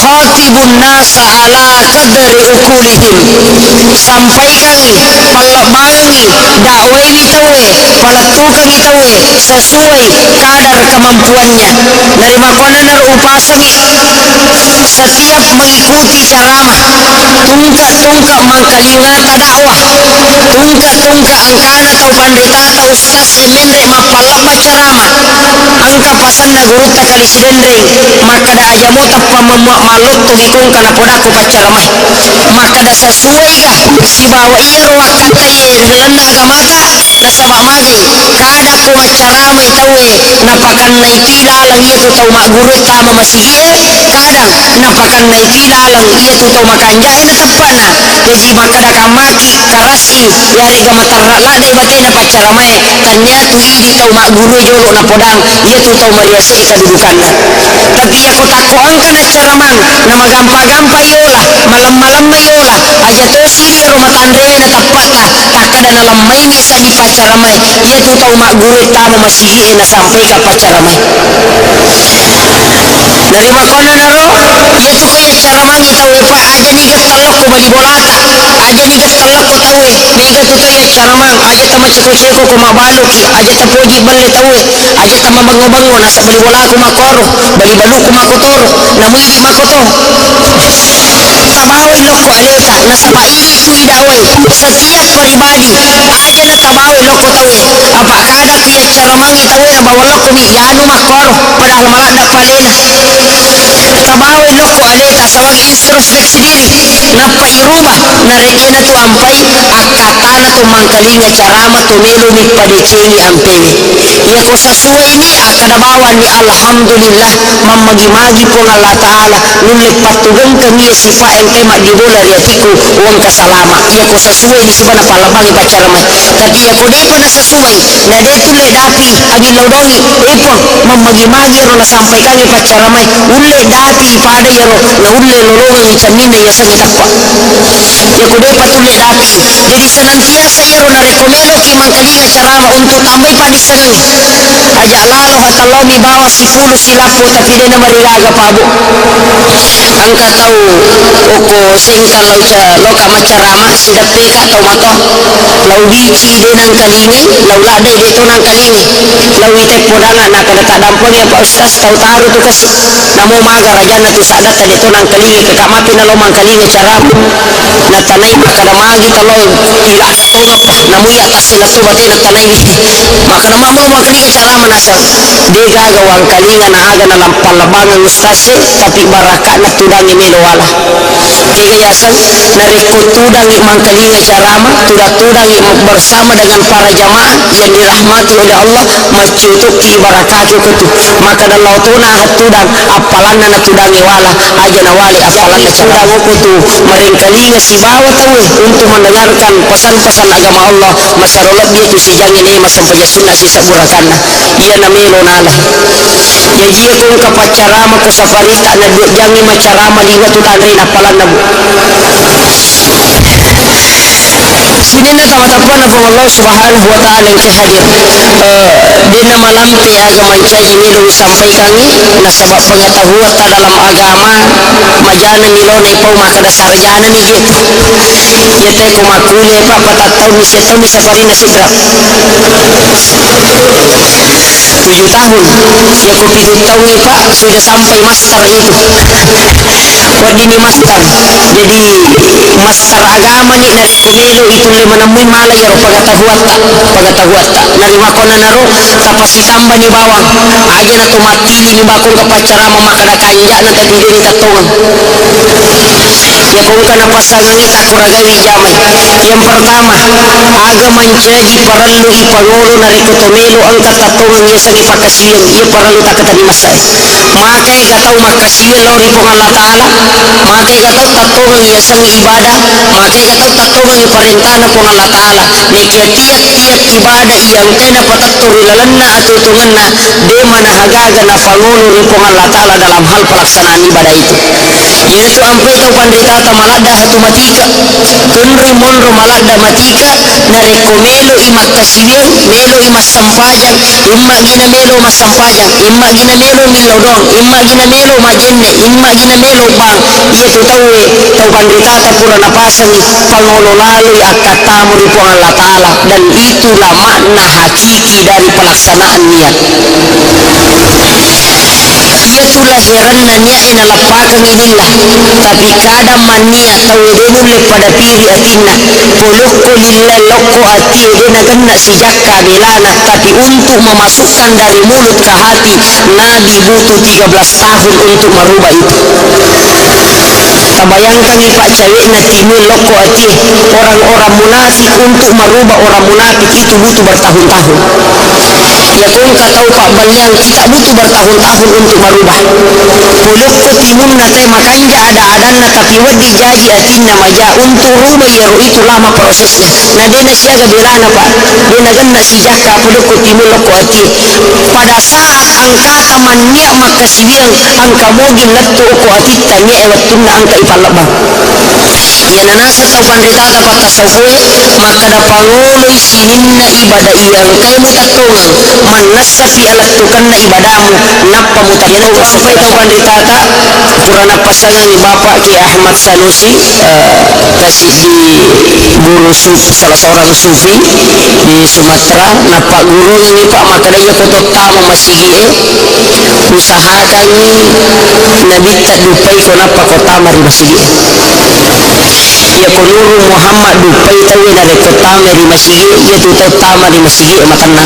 khatibun nasa ala qadri ukulihim, sampaikangi palabangi dakwaini tawe palatukangi tawe sesuai kadar kemampuannya. Nerima konaner upasangi setiap mengikuti ceramah tungka mangkalingata dakwah tungka angkana tau pandita tau ustaz simendre mapalapa ceramah angka pasanna guru takali sidendre maka da ajamu tappa malut tugi kong kana podaku pacaramai maka da sesuai ga si bawa iya ro kata ye gelanda agamata nasaba magi kada ko macaramai tawe napakan naiti lalang iya tu tau mak guru tama masigie kadang napakan naiti lalang iya tu tau makanja ina tappana jadi maka da kamaki karasi yari gamatarra la dai bagena pacaramai tanya tu idi tau mak guru jolo na podang iya tu tau mariase kadudukanna tapi ya kota ko angkana caramang nama gampa yola malam yola aja to siri ro matandre na tappata takada na lamai ni sani pacaramai iya tu tau mak guru tama masigie na sampai ka pacaramai dari makona naro iya tu kaya caramang itawe pa aja ni gattalak ko bali bolaka aja ni gattalak ko tawe mega tu kaya caramang aja tama ceko ko mabaloki aja tapoji balle tawe aja tama bango nasa bali bolako makoro bali baluku makotoro namuidi makoto tabawi loko aleta nasaba itu idawai setiap pribadi aja na tabawi loko tawe apa kada kia caramang itawe na bawalako mi yanu makoro padahal malada palena tabawi loko aleta sawag introspeksi diri napa iruma narekena tu ampai akatana tu mangkalinga carama tu melo mi padecengi ampene iya ko sasua ini akadabawa ni alhamdulillah mamagi-magi po Allah Ta'ala nulit patugang kami sifa yang kemak di bola riatiku uang kasalama iya ko sasua ini siba na palabangi pacaramai tapi iya ko depo na sasuai na detule dapi agi laudongi epon mamagi-magi ro na sampaikangi pacaramai ulle dapi pada yaro na ulle lolongan icanina ya sangi tappa ya ko depa tulle dapi jadi senantiasa yaro na rekomelo ki mangkalinga carama untuk tambay panisangi aja lalo hatalo mi bawa si pulu silapo tapi dia na marilaga pabo angka tau oko sengkan loka macarama sidap peka tau mato lau bici de nang kalingi lau ladai de to nang kalingi lau itek podanga na kada tadampon ya Pak Ustaz tau taru tu kas namo maga rajana tu sadat de to nang kalingi kekamati na lo mang kalingi carama na tanai kada magi talo ila to namu ya tasina to bati na tanai maka na mamo mang kalingi carama nasa de gaga wang kalinga na aga na lampal labangan ustaz tapi baraka na tudangi melo wala kaya yasan na rekod tudangi mang kalinga carama tudangi bersama dengan para jamaah yang dirahmati oleh Allah macutuki barakatu kutu maka dalau tuna tudang apalanna na tudangi wala aja na wali apalanna carama kutu maring kalinga si bawa tawe untuk mendengarkan pesan-pesan agama Allah masarolab dia tu si jangin masampaya sunnah si saburakanna iya na melo nala ya jia kung kapacarama ko saparita na jangi macarama liwa tutanri na palanna sinina tamatapana po Allah subhanahu wa ta'ala yang hadir dina malampi agama caji milo sampai kami na sabab pengetahuan ta dalam agama majana milo na ipau maka da sarjana mi gitu yete ko makule pa patatau mi setau mi saparina sibra 7 tahun ya ko pidut tahun pak sudah sampai master itu wadini master jadi master agama ni dari kumelo itu le menemui mala ya pagatahuat tak nari makona naro kapasitamba ni bawang aja na tumatili ni bakong kapacarama makada kanja na tadi ni tatongan ya kung kana pasangan ni takuragawi jamai yang pertama agama mencaji perlu ipangolo nari kutomelo ang katatongan ya sangi pakasiyan iya perlu tak tadi masai makai gatau makasiyan lori pong Allah Ta'ala makai gatau tatongan ya sangi ibadah makai gatau tatongan ni parentana pong Allah Ta'ala nekia tiap ibadah yang kena pataturi lalanna atutunganna de mana hagaga na pangolo ni pong Allah Ta'ala dalam hal pelaksanaan ibadah itu ya tu ampai tau pandita ta malada hatu matika kunri monro malada matika na rekomelo imak kasiyan melo imas sampajan imma gina gina melo masampajang, imma gina melo milodong, imma gina melo majenne, imma gina melo bang. Iya tu tahu pandita pura napasangi pangolo lalu akatamu di Allah Ta'ala, dan itulah makna hakiki dari pelaksanaan niat. Ia tu lahiranna niat ina lapakan inillah, tapi kadang mania tahu denule pada piri atina polokko lillah lokko ati dena kena sijakka belana, tapi untuk memasukkan dari mulut ke hati Nabi butuh 13 tahun untuk merubah itu. Bayangkan nih Pak ceweknya timul loko ati orang-orang munafik, untuk merubah orang munafik itu butuh bertahun-tahun. Ya kau tahu Pak Baliang tidak butuh bertahun-tahun untuk merubah. Polokko timun natai makanya ada adanna, tapi wadi jadi atinna maja untuk rubah ya itu lama prosesnya. Nah dena siaga belana Pak, dena kena si jaka polokko timun loko ati. Pada saat angka temannya maka sibiang angka mogin lattu ko ati tanya ewattunna angka ipalabang. Ya nanasa tau pandita baka saboy maka da pangolo isininna ibadah iyang kay mutatongan man nasafi alattukan na ibadamu nappa mutatongan supaya tau pandita purana pasangan ni Bapak Ki Ahmad Sanusi kasih di guru salah seorang sufi di Sumatera. Napa guru ini Pak maka dia foto tamu masih usahakan nabi tak dupai ko napa kota mari masih ya konuru Muhammad dupai tahu dari kota mari masih ya tu tamu di masih matana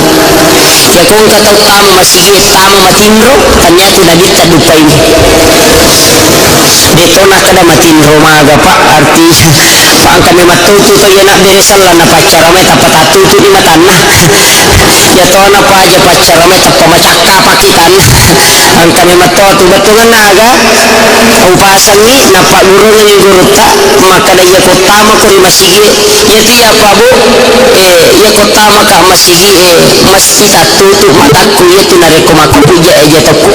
ya kau kata tamu masih tamu matindro tanya tu nabi tak dupai ni detona kada matindro maga Pak artinya Pak kami matutu tu ya nak dari salah na pacara mai tapat atu tu di matana ya to na pa aja pacara mai tappa macakka pakitan ang kami matutu betungan naga upasangi napa guru ni guru ta maka daya kota mako di masigi ya tiap babu ya kota maka masigi masjid atutu mataku ya tinareko mako puja aja toku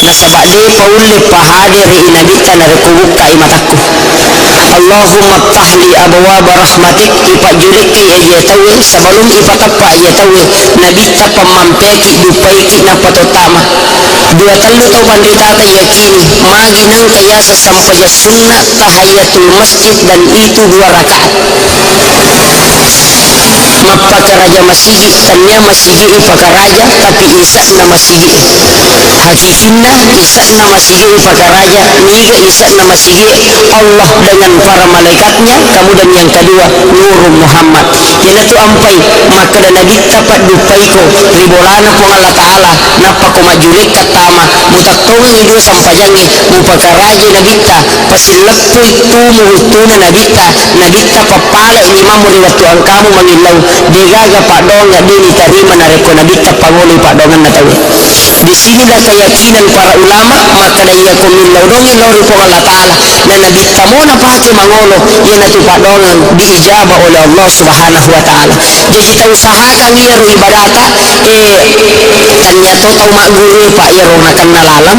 nasabak de paulle pahadir inabita nareko buka mataku. Allahumma ftahli abwaab rahmatik ipak juliki aja tahu sebelum ipatapa aja tahu nabi tapa mampeki dupaiki napa totama dua telu tau pandita ta yakini magi nang kaya sampai sunnah tahiyatul masjid dan itu 2 rakaat mapaka raja masjid tanya masjid ipaka raja tapi isak na masjid hakikinna isak na masjid ipaka raja niga isak na masjid Allah dengan para malaikatnya, kemudian yang kedua Nurul Muhammad yana tu ampai maka dan nabi tapat dupaiko ribolana po Allah Ta'ala napa ko majulik katama mutaktongan itu sampajangi mupaka raja nabi ta pasilappo itu muhutuna nabi ta papala imamu riwatu angkamu mangilaw degaga padonga dini tarima nareko nabi ta pangoli padongan natawi. Di sinilah keyakinan para ulama maka daya ko milaw dongin lori po Allah Ta'ala na nabi ta mo na pake mangolo yana tu padongan diijabah oleh Allah Subhanahu wa Ta'ala. Jadi tahu usahakan iya ru ibadata tanya to tau mak guru Pak ya ro nakan nalalam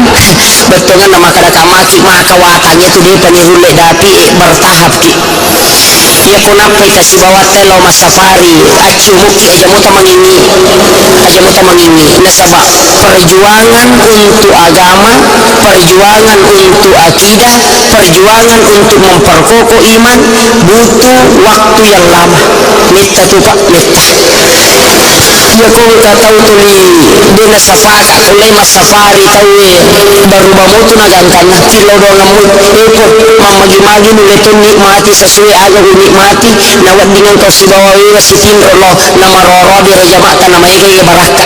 betungan nama kada kamaki maka watanya tu dia panirule dapi bertahap ki ya punapai kasih bawa telo masafari acu muki aja muta mangini nasabak perjuangan untuk agama, perjuangan untuk akidah, perjuangan untuk memperkokoh iman butuh waktu yang lama. Minta tu Pak ya kau tak tahu tu ni dina safaka ulai masafari tahu baru bamutu nagangkan kilo doang epot mamagi-magi nule tu nikmati sesuai aga nikmati nawat dengan kau si bawa si tindro lo nama roro di raja mata nama iga baraka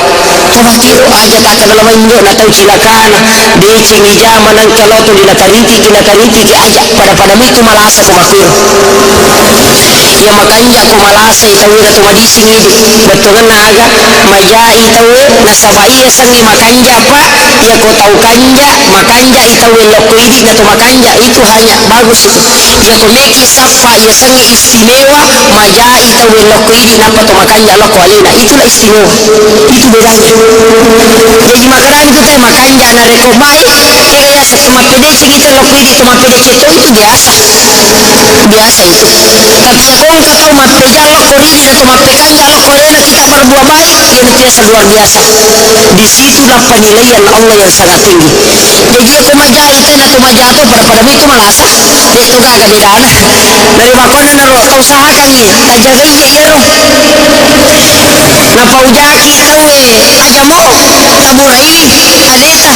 mati aja tak kada lama injo na tahu cilakan de cingi zaman nang kalau tu dina kariti ki aja pada mitu malasa ko makir ya makanya ko malasa itawi na tumadisi ngidi betungan naga majai itawi nasabai sangi makanja Pak ya ko tahu kanja makanja itawi loko idi na tumakanja itu hanya bagus itu ya ko meki sapa ya sangi istimewa majai itawi loko idi napa tumakanja loko alina itulah istimewa itu bedanya. Jadi makanan itu teh makanja na reko baik kaya se toma pede kita lo pede toma pede ceto itu biasa itu. Tapi ya kong kata toma peja lo koriri dan toma pekanya lo korena kita berbuat baik yang biasa luar biasa. Disitulah penilaian Allah yang sangat tinggi. Jadi aku majah itu na toma jatuh pada itu malasa itu kagak beda dari makanya naro kau usahakan nih ajaga iya roh na paujaki tahu aja mau tamurai adeta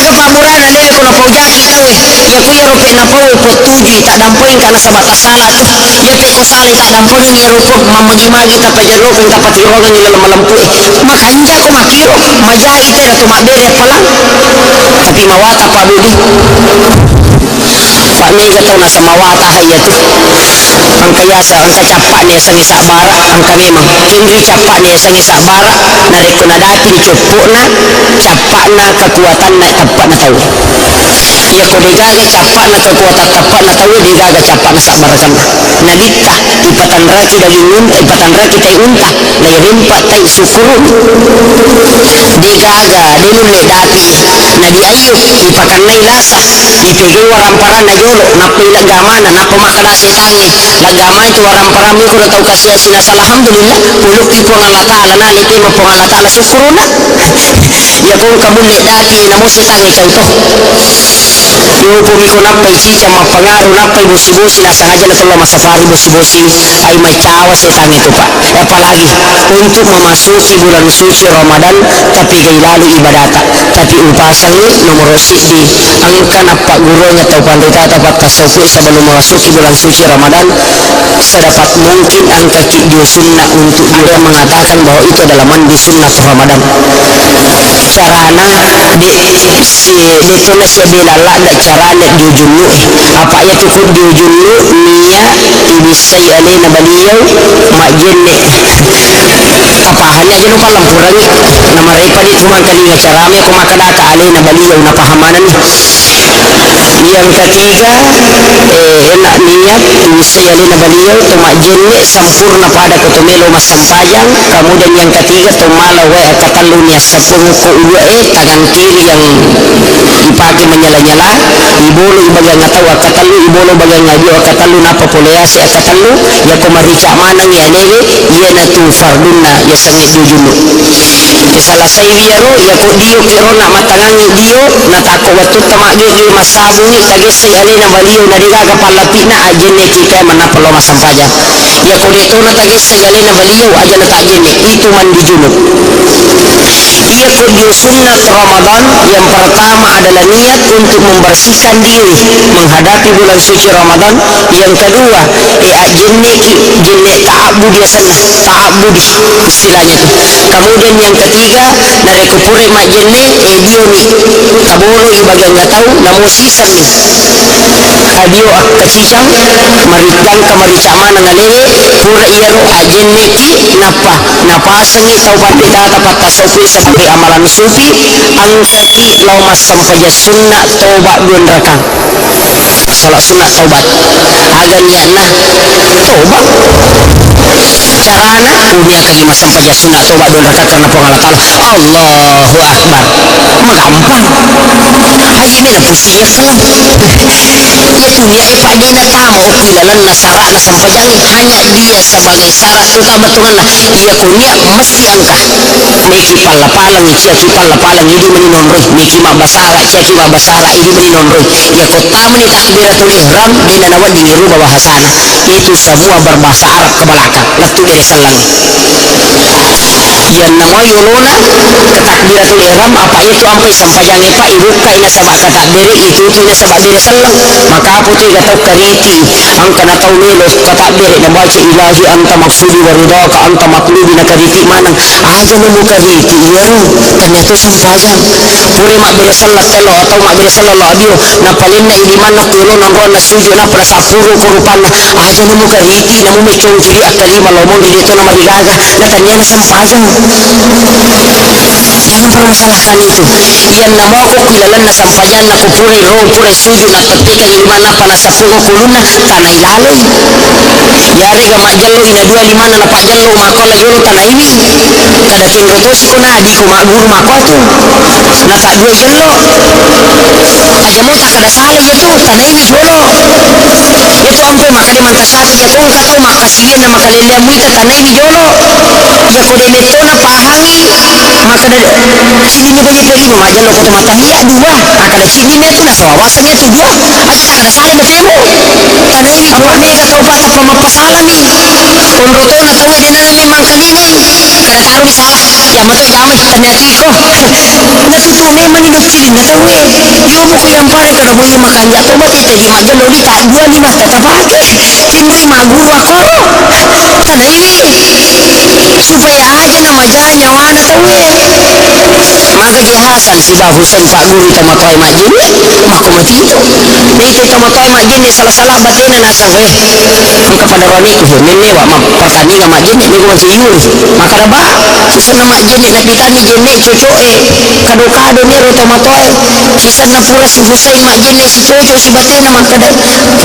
aga pamurana lele ko na paujaki tahu ya ku ya rope na pau potuju tak dampoin karena sebatas salah tuh ya te ko salah tak dampoin ya rope mamagi-magi ta pajero ko ta patirogan ni malampu makanja ko makiro majah ite na tumadere palang tapi mawata pa budi Pak Mega tahu nasa mawata hayatu ang kayasa ang kacapak niya sang isabara ang kamemang hindi capak niya sang isabara nareko na dati cupu na capak na kekuatan na tapak na tahu ya ko digaga capak na kekuatan tapak na tahu digaga capak na sabara kan nalita ipatan raki daging unta ipatan raki tay unta lay rimpat tay sukurun digaga dinule dati na diayuk ipakan na ilasa ipege warampara na yolo napay lagama na napamakada setange lagama itu waramparami ko na tau kasih sinas alhamdulillah puluk ipo ng Allah Ta'ala na lipi mo po ng Allah Ta'ala syukuruna ya kung kabuli dati na mo setange kau to yung pumiko napay chicha mapangaro napay busi-busi nasa aja na tulang masafari busi-busi ay may tawa setange ko pa apalagi untuk memasuki bulan suci Ramadan tapi gailalu ibadata tapi upasang nomor di angka napa gurunya atau pandita dapat tasawuf sebelum memasuki bulan suci Ramadan sedapat mungkin angka video sunnah untuk dia mengatakan bahwa itu adalah mandi sunnah Ramadan carana si dituna si bilala da carana diujulu apa ya cukup diujulu niya ibisay alina baliyaw majenne kapahannya aja lupa lampurangi nama repa di cuma kalinya caranya aku makadaka alina baliyaw na pahamanan yang ketiga enak niat ibisay alina baliyaw tumajenne sampurna pada kutumelo masampayang kemudian yang ketiga tumala wa katalunya sepuluh tangan kiri yang dipakai menyala-nyala ibolo ibagang ngataw akatalu ibolo bagang ngajo akatalu napa poleasi akatalu ya kumarica manang ya nele ya natu fardunna ya sangi dujulu kesalasai biaro ya ko dio kiro na matangangi dio natako watu tamagi di masabungi tagesay alina baliyo na digaga palapina ajene kita manapalo masampaja ya ko dito na tagesay alina baliyo aja na tajene itu mandi junub ia kudu sunnah Ramadan yang pertama adalah niat untuk membersihkan diri menghadapi bulan suci Ramadan yang kedua jinne ta'abud ya sana ta'abud istilahnya itu kemudian yang ketiga dari kupure mak jinne dio ni kabolo ibagang nggak tahu namun sisa nih adio kacicang maritang kamaricaman ngalehe pura iaro ajenne ki napasangi taubat kita dapat tasawuf sebagai amalan sufi angkati laumas sampaja sunnah taubat dun rakang salat sunnah taubat agan niatna taubat carana punya kelima sampaja sunnah taubat dun rakang karena pengalatan Allahu Akbar gampang haji mina pusinya kalam ya pak dina tamu ilalan nasara na sampajang hanya dia sebagai syarat utama tungan lah ia kunia mesti angka neki palapalang cia ki palapalang ini meninonroi neki mabasara cia ki mabasara ini meninonroi ya kota meni takbiratul ihram dina nawan diniru bahasana itu semua berbahasa Arab ke belakang letu dari selang yang nama yolona ketakbiratul ihram apa itu sampai sampajang pak ibu kaina sabak katakbir itu ina sabak diri selang maka apa tu kata kariti angka na tahu melos katakbir na baca ilahi anta maksudi waridaka anta matlubi na kariti manang aja nemu kariti iya ternyata sampajang puri mak bila salat telo atau mak bila salat adio na palin na iliman na tulo na ron na sujud na para sapuro kurupan aja nemu kariti na mu mecong cili akalima lomong di dito na marigaga na tanya na sampajang Jangan permasalahkan itu. Yang nama aku kilalan na sampayan na kupure roh pure sujud na petikan lima na panasapungo kuluna tanah ilaloi. Yari ga majallo ina dua lima na pajallo makola yolo tanah ini. Kada tinggal tosi ko na di ko maguru makoto. Na ka dua jallo. Aja mo tak kada sale itu tanah ini jolo. Itu ampe makade mangkasate ya tong kato makasian na makalelea muita tanah ini jolo. Ya kode metona pahangi maka sini ni banyak terima majallo ko matahia dua akada sini netu na sawawasan itu dua asa kada sale metemo tanah ini jolo mega tau pata pamapasala mi konroto na tau dena mi mangkalingon kada taruh di salah ya mato jamai tanyati ko na tutune maninok cilin na tau yo mo ko yang pare kada mo yang makan jatuh mati tadi majallo di tak dua lima tatapake sini maguru akoro tanah ini supaya aja nama janya wana tau maka dia Hasan si Bah Husain Pak Guru tamatoy majin mako matito ito tamatoy majin ni salah-salah batena nasa angka pada roni ko minne wa pertandingan majin ni ko masiyur maka daba sisa na majin ni nakitani jenne cocoe kado-kado ni ro tamatoy sisa na pula si Husain majin ni si coco si batena maka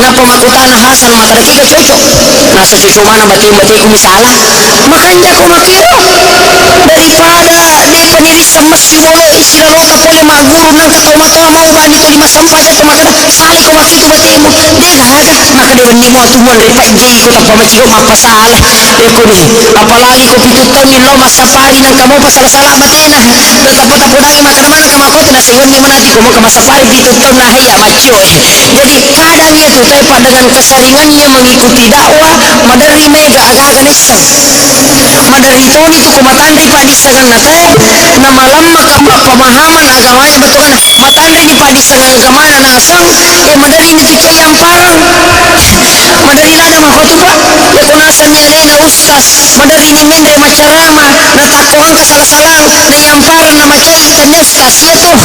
napa makutana Hasan maka tiga coco nasa coco mana bati-bati ko misalah makanya ko makiro daripada ni peniris sama si wolo isira rota pole maguru nang katau matoa mau bani ko lima sampah jatuh maka sali ko makitu batemu de garaga maka de wenni mo tumuan dari pajji ko tak pamaciho mapasalah eko de apalagi ko pitu tahun ni lo masapari nang kamu pasala-sala batena betapa tapudangi maka mana kamakot na sayon ni menati ko mo kamasapari pitu tahun na haya macio jadi kadang ia tu taipa dengan keseringannya mengikuti dakwah madari mega aga-aga nisang madari toni tu kumatandri padisangan na teh na malam maka pemahaman agamanya betul kan matandri di padisangan agamanya na asang ya madari ni tipe yang parang madari lada mahotuba ya kunasan ni alena ustaz madari ni mendre macarama na takuan kesalah-salang na yang parang na macai tenes kasia tuh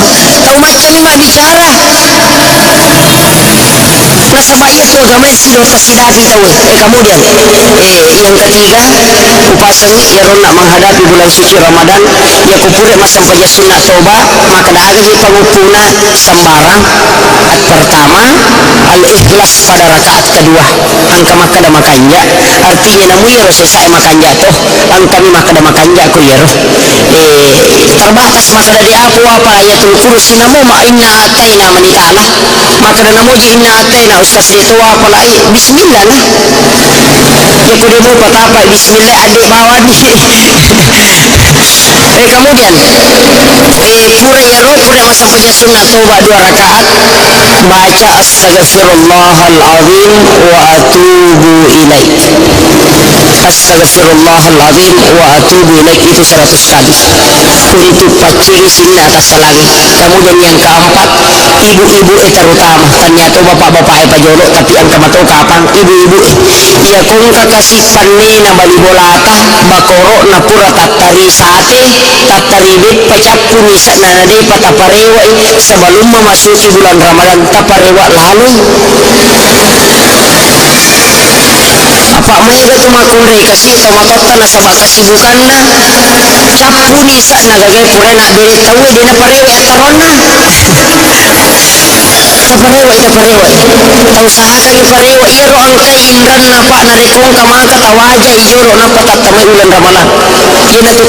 tau macam ni mah bicara na sabaya tu agama silo pasidati tahu kemudian yang ketiga upasangi ya rona menghadapi bulan suci Ramadan ya kupure masam paja sunnah toba maka dah agak pangupuna sembarang at pertama al-ikhlas pada rakaat kedua angka maka dah makanya artinya namu ya roh saya makanya toh angkami maka dah makanya aku ya roh terbatas maka dah diapu apa ayatul kursi namu ma inna ataina manitala maka dah namu ji inna ataina ustaz itu apa lai bismillah lah ya kudu mau patapa bismillah adik bawa di kemudian pura ya roh pura masa paja sunnah toba 2 rakaat baca astaghfirullahalazim wa atubu ilaik astaghfirullahalazim wa atubu ilaik itu 100 kali untuk paciri sinna atas salangi kemudian yang keempat ibu-ibu terutama ternyata bapak-bapak pajolo tapi angka matau kapang ibu-ibu ya kung kakasih panni na balibolata bakoro na pura tatari sate tataribit pacapu nisa na nade pataparewa sebelum memasuki bulan Ramadan taparewa lalu apa mega tumakure kasih tomatota na sabak kasibukanna capu nisa na gagay pura na bere tawe dina parewa tarona parewa tausahakan parewa iro ang kaimran na pa na rekong kamangka tawaja ijoro na patatama ulan Ramadan yana tu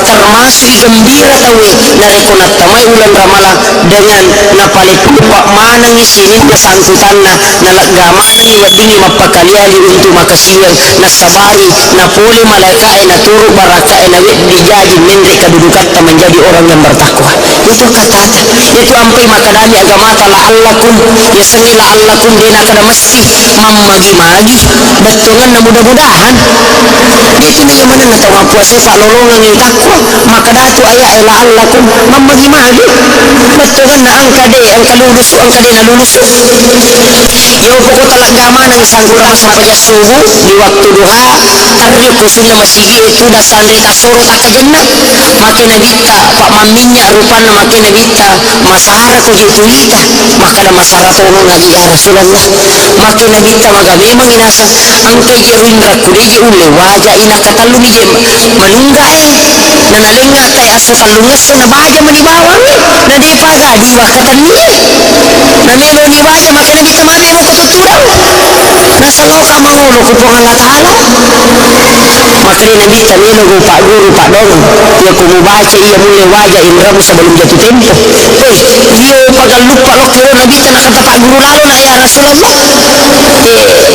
termasuk gembira tawi na rekonat tamay ulan Ramadan dengan napalit lupa manang isinin na sangkutan na nalaggamanang iwadini mapakaliali untuk makasiwel na sabari na puli malakain na turu barakain na dijaji mendri kedudukan menjadi orang yang bertakwa itu kata itu ampai makadami agamata la'allakum ya sengi la'allakum dina kada mesti mamagi-magi betungan na mudah-mudahan itu nih gimana na tawa puasa pak lolongan yang takwa maka datu ayah la'allakum mamagi-magi betungan na angka lulusu na lulusu yo pokok talagama ng isang kurang sampai subuh di waktu duha karyo kusun na masigi itu dasan reka soro tak jannah makin nagita pak maminya rupan na makanya bita masalah ko gitu ita maka ada masalah tono lagi ya Rasulullah makanya bita maga memang inasa angkai jerindra kudeje ule wajah ina katalung je manungga nanalenga kay asa talungas na baja manibawang na di paga diwa katania na melo ni wajah makanya bita mami mo kututurang nasa loka mangulo ko po Allah Ta'ala makanya nabi tamilo ko pak guru pak dong ya kumubaca iya mule wajah indram sebelum jatuh tempo dia pagal lupa lo kiro nabi ta nakata pak guru lalu na ya Rasulullah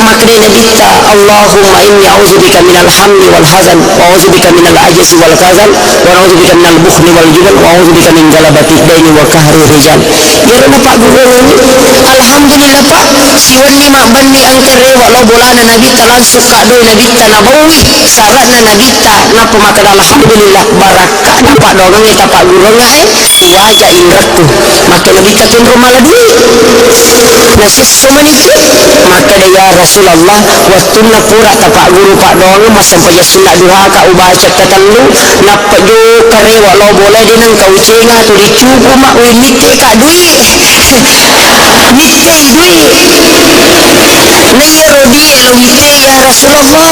makanya nabi ta Allahumma inni a'udzubika minal hammi wal hazan wa a'udzubika minal ajzi wal kazal wa a'udzubika minal bukhli wal jubal wa a'udzubika min galabati daini wa kahri rijal ya na pak guru alhamdulillah pak siwan ni mak banni angkere wa lo bolana nabi ta langsung kado nabi ta nabawi syaratna nabi ta napa maka alhamdulillah barakah napa doang kita pak guru ngai wajah indrakku maka nabi ta tundro maladi nasis somaniku maka ya Rasulullah watunna pura ta pak guru pak doang masam paya sunat duha ka ubaca tatallu napa jo kare wa lo boleh dinang kau cenga tu dicubu mak we mitte ka dui mitte dui na yero di lo mitte ya Rasulullah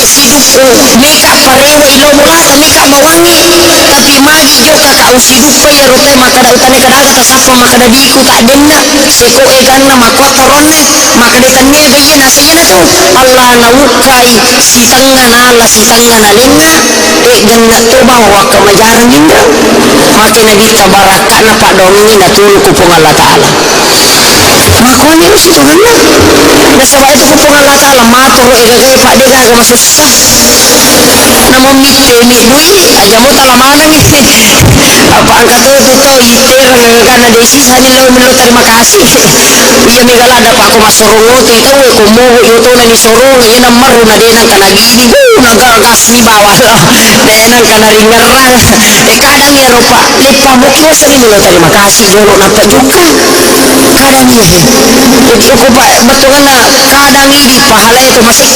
sidukku mika parewa ilo mulata mika mawangi tapi magi joka ka usidukku ya rote maka da utane kadaga ta sapa maka da diku ka denna seko eganna makota ronne maka de kanne bayena sayana tu Allah naukai sitanga nala sitanga nalinga ganna to bawa ka majarang inda maka nabi tabaraka na pak dongi na tulu kupung Allah Ta'ala makanya usi tuhanna na sabab itu kupung Allah Ta'ala matur igagai pak de gaga masusah namun mitte mi dui aja mo tala manang apa angkat itu to iter ngana desi sani lo melo terima kasih iya migala ada pak ko masorong to itu ko mo yo to na ni sorong ina maru na de nang kana gini naga gas ni bawah de nang kana ringerang kadang ya ropa lipa bukyo sering lo terima kasih jolo napa juga kadang itu ko pak betul na kadang ini pahala itu masih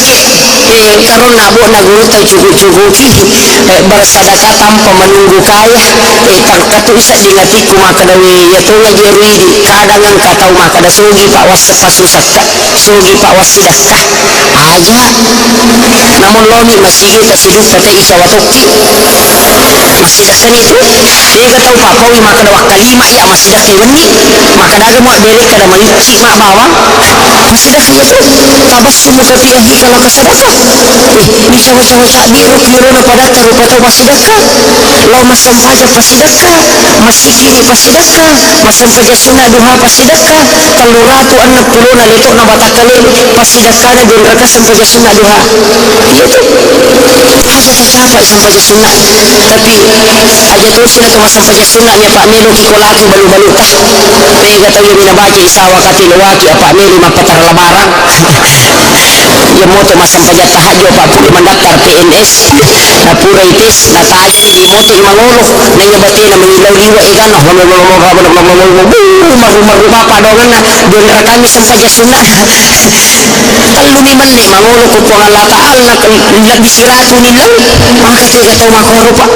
karon nabo na guru tayo cukup-cukupi bersadakah tanpa menunggu kaya katu isa dingatiku maka dawi ya to ngajeri kadang ang katau maka da sugi pak wasasusaka sugi pak wasidakah aja namun lomi masigi tasiduk pate isa watoki masidakan itu dia katau pak pawi maka da wakalima ya masidaki wani maka daga mo beli kada mayuci mak bawang masidaki itu tabasum mufatihi kalau kasadaka bisa waca-waca biru kiro na padaka rupa tau pasidaka lo masam paja pasidaka masikini pasidaka masam paja sunna duha pasidaka kalau ratu anak puluna letok na batakale pasidaka na gun raka sam paja sunna duha iya tu aja tercapai sam paja sunna tapi aja terus na to masam paja sunna nya pak melo kikolaki balu-balu tah pega tayo minabaca isawa katilwaki apa meli mapatar labaran ya moto masam paja tahajud pak puri mendaftar PNS na pura itis na tayo di moto imangolo na nyabati na mengilaw liwa ikan maru-maru papa dongan na doon rakami sampai jasuna lumiman ni mangolo ko po Allah Ta'ala na bisiratu nilang maka tiga tau makoro pak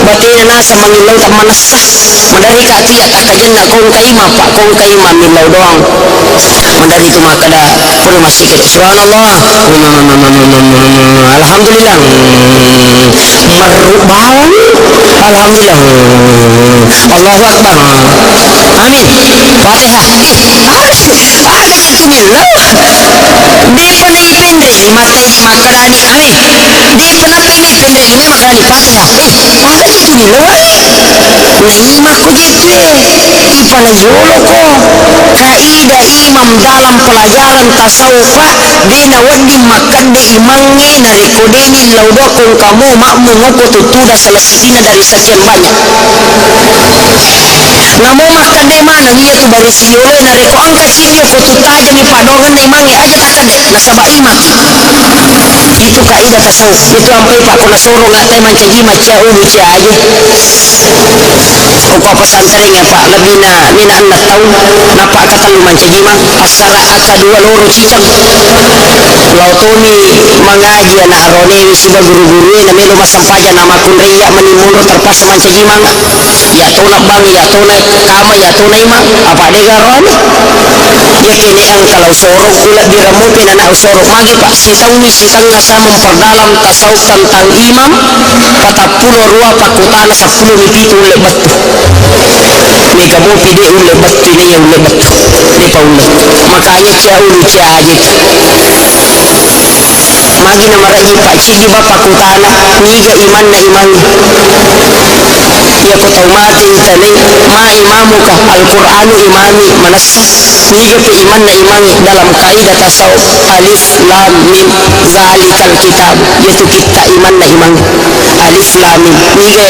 bati na nasa mangilaw tak manasah madari ka tiya takajan na kong kaima pak kong kaima milaw doang madari itu maka da puri masikit subhanallah alhamdulillah marubawang alhamdulillah Allahu Akbar amin Fatihah ada itu milaw di panai pendri matai makarani amin di panai ini pendri ini makarani Fatihah ada itu milaw naima ko jepe ipana yolo ko kaidah imam dalam pelajaran tasawuf dina wadi makan de imangi na rekodeni laudo kung kamu makmu ngoko tutuda selesitina dari sekian banyak namo makan de mana hiya tu bari siyolo na reko angka cinyo ko tutaja ni padongan na imangi aja takade nasaba imam itu kaidah tasawuf itu ampai pak kuna soro nggak teh mancaji macia ulu cia aja upa pesantren ya pak lebih na mina anak tahu napa kata lu mancaji mah asara aka dua loro cicang lautoni mengaji anak arone wisiba guru-guru na melo masampaja nama kunriya manimulo terpaksa mancaji mah ya tuna bang ya tuna kama ya tuna ima apa degaron ya kini ang kalau sorok ulat diramutin anak sorok magi pak sitang ngasa memperdalam tasawuf tentang imam patapulo rua pakutana 10 mipitu ulit batu ni kamu pide ulit batu ni yang ulit batu ni pa ulit makanya cia ulu cia aja magi na maragi pak cigi ba pakutana niga iman na imangi ya ko taumati tanay ma imamuka al-Qur'anu imami manassa niga pe iman na imangi dalam kaidah tasawuf alif lam mim zalikal kitab yaitu kita iman na imangi alif lam mim niga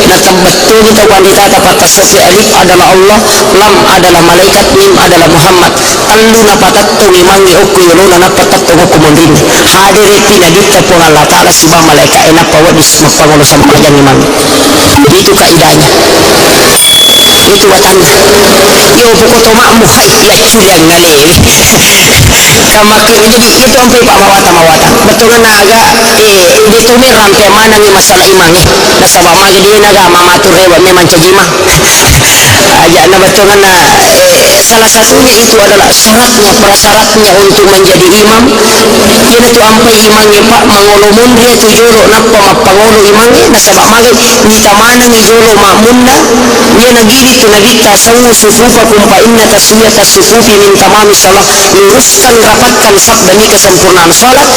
na tabattu kita wanita dapat tasawuf alif adalah Allah lam adalah malaikat mim adalah Muhammad tallu na patattu imangi ukuyulu na patattu hukumundin hadiri pinadita po Allah ta'ala si ba malaikat enak pawadis magpangulo sa malayang imangi itu kaidahnya itu watannya yo pokoknya makmu hai ya curang ngale kamakin jadi itu sampai pak mawata betul naga ditumir rampe mana nih masalah imangi nasabah magi dia naga mamatur rewa memang cajimah aja na betul salah satunya itu adalah syaratnya prasyaratnya untuk menjadi imam ini tuh ampai imangi pak mangolomun dia tuh jolo napa mapangolo imangi nasabah magi nita mana nih jolo makmunda dia nagiri tuh nabita sawu sufufakum fa inna taswiyata sufufi min tamami salat luruskan rapatkan saf demi kesempurnaan salat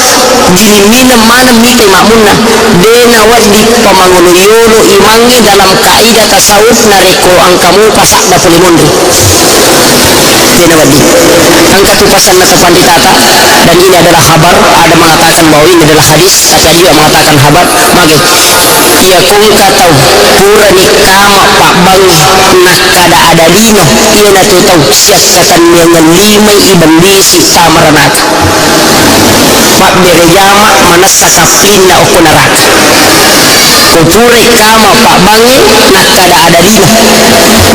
dilimina mana mite makmunda dena wadi pamangolo yolo imangi dalam kaidah tasawuf nareko angkamu pasak dapuli mundri dena wadi angka tu pasan nata panditata dan ini adalah kabar ada mengatakan bahwa ini adalah hadis ada juga mengatakan kabar magi ya kung katau pura ni kama pak bangi nak kada ada dino iya na tutau siap katan yang limay ibang bisi tamaranaka pak berejama manas sakaplin na ako naraka pura kama pak bangi nak kada ada dino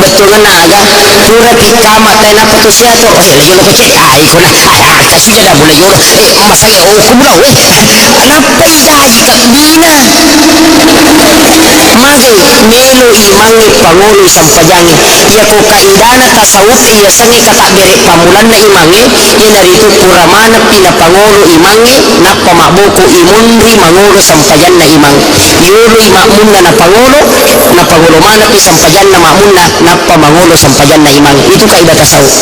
betul na aga pura pi kama tayo na patusiato lagi lo kecek ay ko na kasi kada boleh yun masay kumulaw anapa idaji kakbina magi melo imangi pangolo sampajangi ya ko kaidana tasawuf iya sangi katakbere pamulan na imangi inarito puramana pinapangolo imangi na pamabuko imunri mangolo sampajan na imangi yolo imamun na pangolo mana pi sampajan na mamun na pamangolo sampajan na imangi itu kaidah tasawuf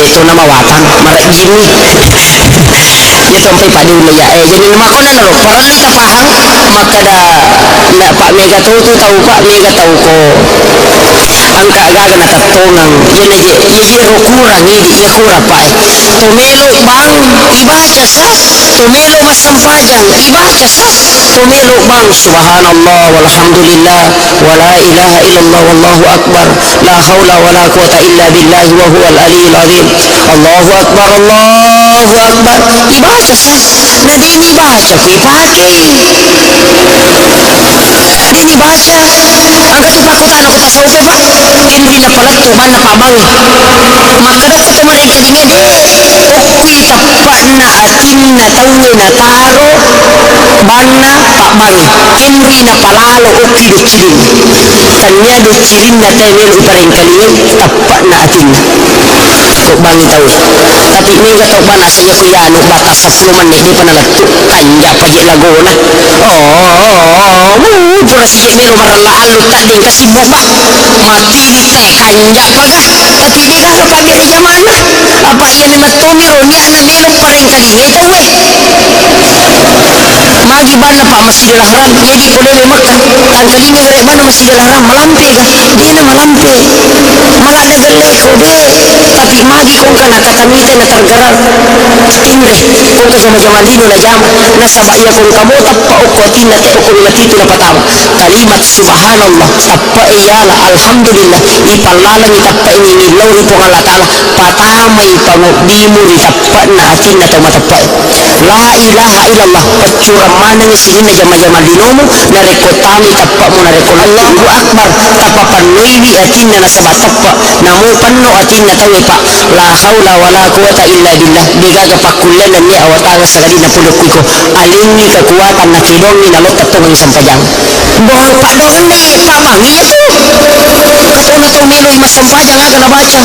itu nama watan marak jimi ya sampai pada ya jadi nama kau nana loh para kita paham maka dah pak mega tahu tu tahu pak mega tahu ko angka agak nak katongang ya je kurang ini ya kurang pak tumelo bang ibaca sah tumelo masam pajang ibaca sah tumelo bang subhanallah walhamdulillah wala ilaha illallah wallahu akbar la haula wala quwata illa billahi wa huwal aliyul azim Allahu akbar ibaca sah na dini baca kui pakai dini baca angka tu pakutan aku tasawuf pak ini na palat tu mana pak bang maka dah tu mereka ini deh okui tapak na atin na tawe na taro banna pak bang ini na palalo oki do cilin tanya do cilin na tayo iparing kalinya tapak na atin tok bang tahu tapi ini gak tahu mana saya kuyanu batas 10 menit di panalatu kanja pagi lagu na pura si jemi lo marala alu tak ding kasih bubak mati di teh kanja pagah tapi dia kalau pagi zaman apa ia ni matumiro ni ana melo pareng kali itu we magi bana pak Masjidil Haram jadi boleh Makkah kan kalinya mereka bana Masjidil Haram malampe kan dia na malampe malah ada gelek kode tapi magi kong kana kata mite na tergerak indre kong ka jama-jama dino na jam nasabah iya kong kamu tappa ukotin na te ukul matitu na patama kalimat subhanallah tappa iyala alhamdulillah ipalalang itappa ini nilaw rin po Allah ta'ala patamay pangodimu itappa na atin na tumatappa la ilaha illallah pagcuram manang isinin na jama-jama dinomo na rekotami tappa mo na rekol Allahu akbar tappa panuiwi atin na nasabah tappa namu panno atin na tawid pak la haula wala quwata illa billah digaga pakullen ni awatanga sagadi na pulok ko alingi kekuatan na kidongi na lot tatong sampajang bohol pak dong ni pamangi itu katuna tong miloy masampajang aga na baca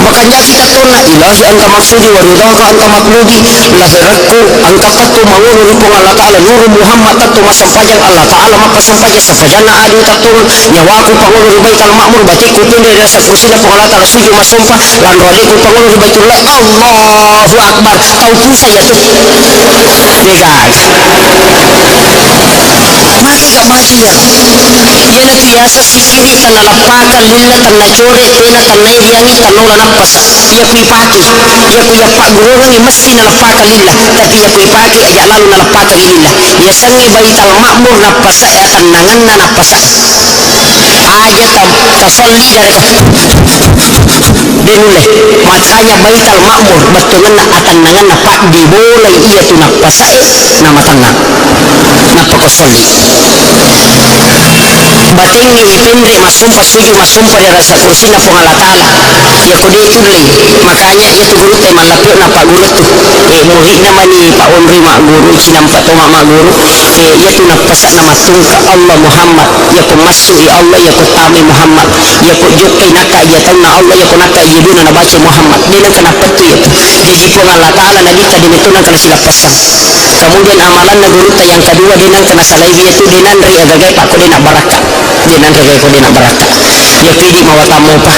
makanya kita tuna ilahi anta maksudi wa ridaka anta matlubi lahirakku anta tattu mangulu rupung Allah ta'ala nuru Muhammad tattu masampajang Allah ta'ala maka sampajang sampajana adu tattu nyawaku pangulu ribaital ma'mur batiku tunda rasa kursina pung Allah ta'ala sujud masumpa lan radiku pangulu ribaitullah Allahu akbar kau pusa ya tuh degas mati ka mati ya yana biasa sikiri tanah lapaka lilla tanah core tena tanah iriangi tanola nampas ya kui paki ya kui apa gurungi mesti na lapaka lilla tapi ya kui paki aja lalu na lapaka lilla ya sangi baital ma'mur nampas ya tanangan na nampas aja tasolli dari denule makanya baital ma'mur betungan na atanangan na pak diboleh iya tu nampas nama tanang napa kosolli batingi ipindri masumpa suju masumpa di rasa kursi na pong Allah ta'ala ya kude itulay makanya ya tu guru tay malapyo na pak guru tu muhi naman ni pak unri mak guru sinampa to mak guru ya tu napasa na matungka Allah Muhammad ya ku masui Allah ya ku tami Muhammad ya ku jukay naka ya tahu na Allah ya ku naka ibu na nabaca Muhammad dina kenapa tu ya tu di pong Allah ta'ala na dita dinitunan kana sila pasang kemudian amalan na guru tay yang kedua dinan kana salaibi itu dinan ri agagay pak ko dina baraka dinan regay ko dina baraka ya pidi mawatamu pa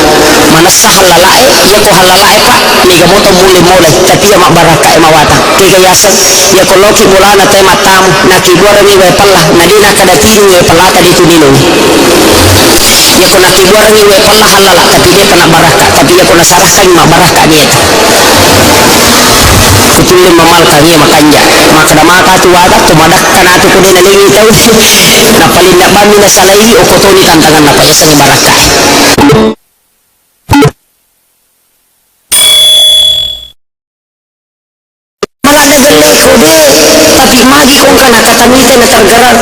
manasah halalae ya ko halalae pa ni gamoto muli tapi ya mak baraka e mawata tiga yasan ya ko loki mulana te matamu na kibora ni we pallah na dina kada tinu we palata di tuninu ya ko na kibora ni we pallah halala tapi dia kena baraka tapi ya ko na sarahkan mak baraka ni Kutulin mamalkan niya makanya makada maka tuwadak tumadak kana tu kunin nalingi tahu napalinda bami na salaiwi o kotoni tantangan na payasang baraka malada gelek kode tapi magi kong kana katamite na tergerak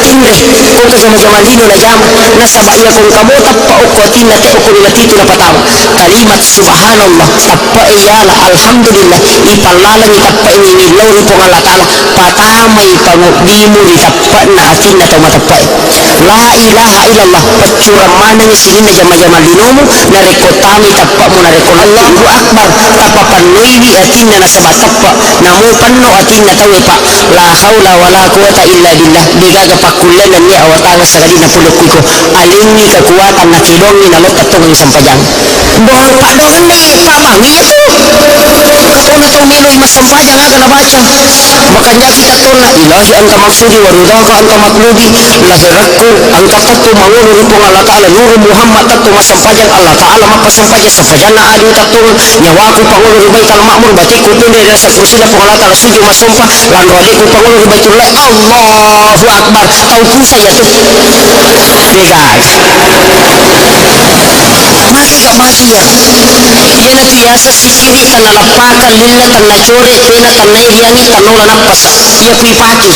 timre kong ka jama-jama lino na jama nasabaya kong kamo tappa o kotin na te o kunilatitu na patama kalimat subhanallah tappa iyala alhamdulillah ipalalang itappa ini nilaw ni pong Allah ta'ala patamay pangukdimu ni tappa na atin na tumatappa la ilaha illallah pagcuram manang isinin na jama-jama linomu na rekotami tappa mo na rekol Allahu akbar tappa panuiwi atin na nasabat tappa namu panno atin na tawi pa la haula wala quwata illa billah digaga pakullen na niya awatanga sagadi na pulok ko alingi kekuatan na kidongi na lot tatong sampajang bohol pak dong ni pamangi itu katuna tong miloy masampajang aga na baca makanya kita tuna ilahi anta maksudi wa ridaka anta matlubi lahirakku anta tattu mangulu rupung Allah ta'ala nuru Muhammad tattu masampajang Allah ta'ala maka sampajang sampajana adu tattu nyawaku pangulu ribaital ma'mur batiku tunda rasa kursi na pong Allah ta'ala sujud masumpa lan radiku pangulu ribaitullah Allahu akbar kau pusa ya tuh degas mati ka mati ya yana biasa sikiri tanah lapaka lilla tanah core tena tanah iriangi tanola nampas ya kui paki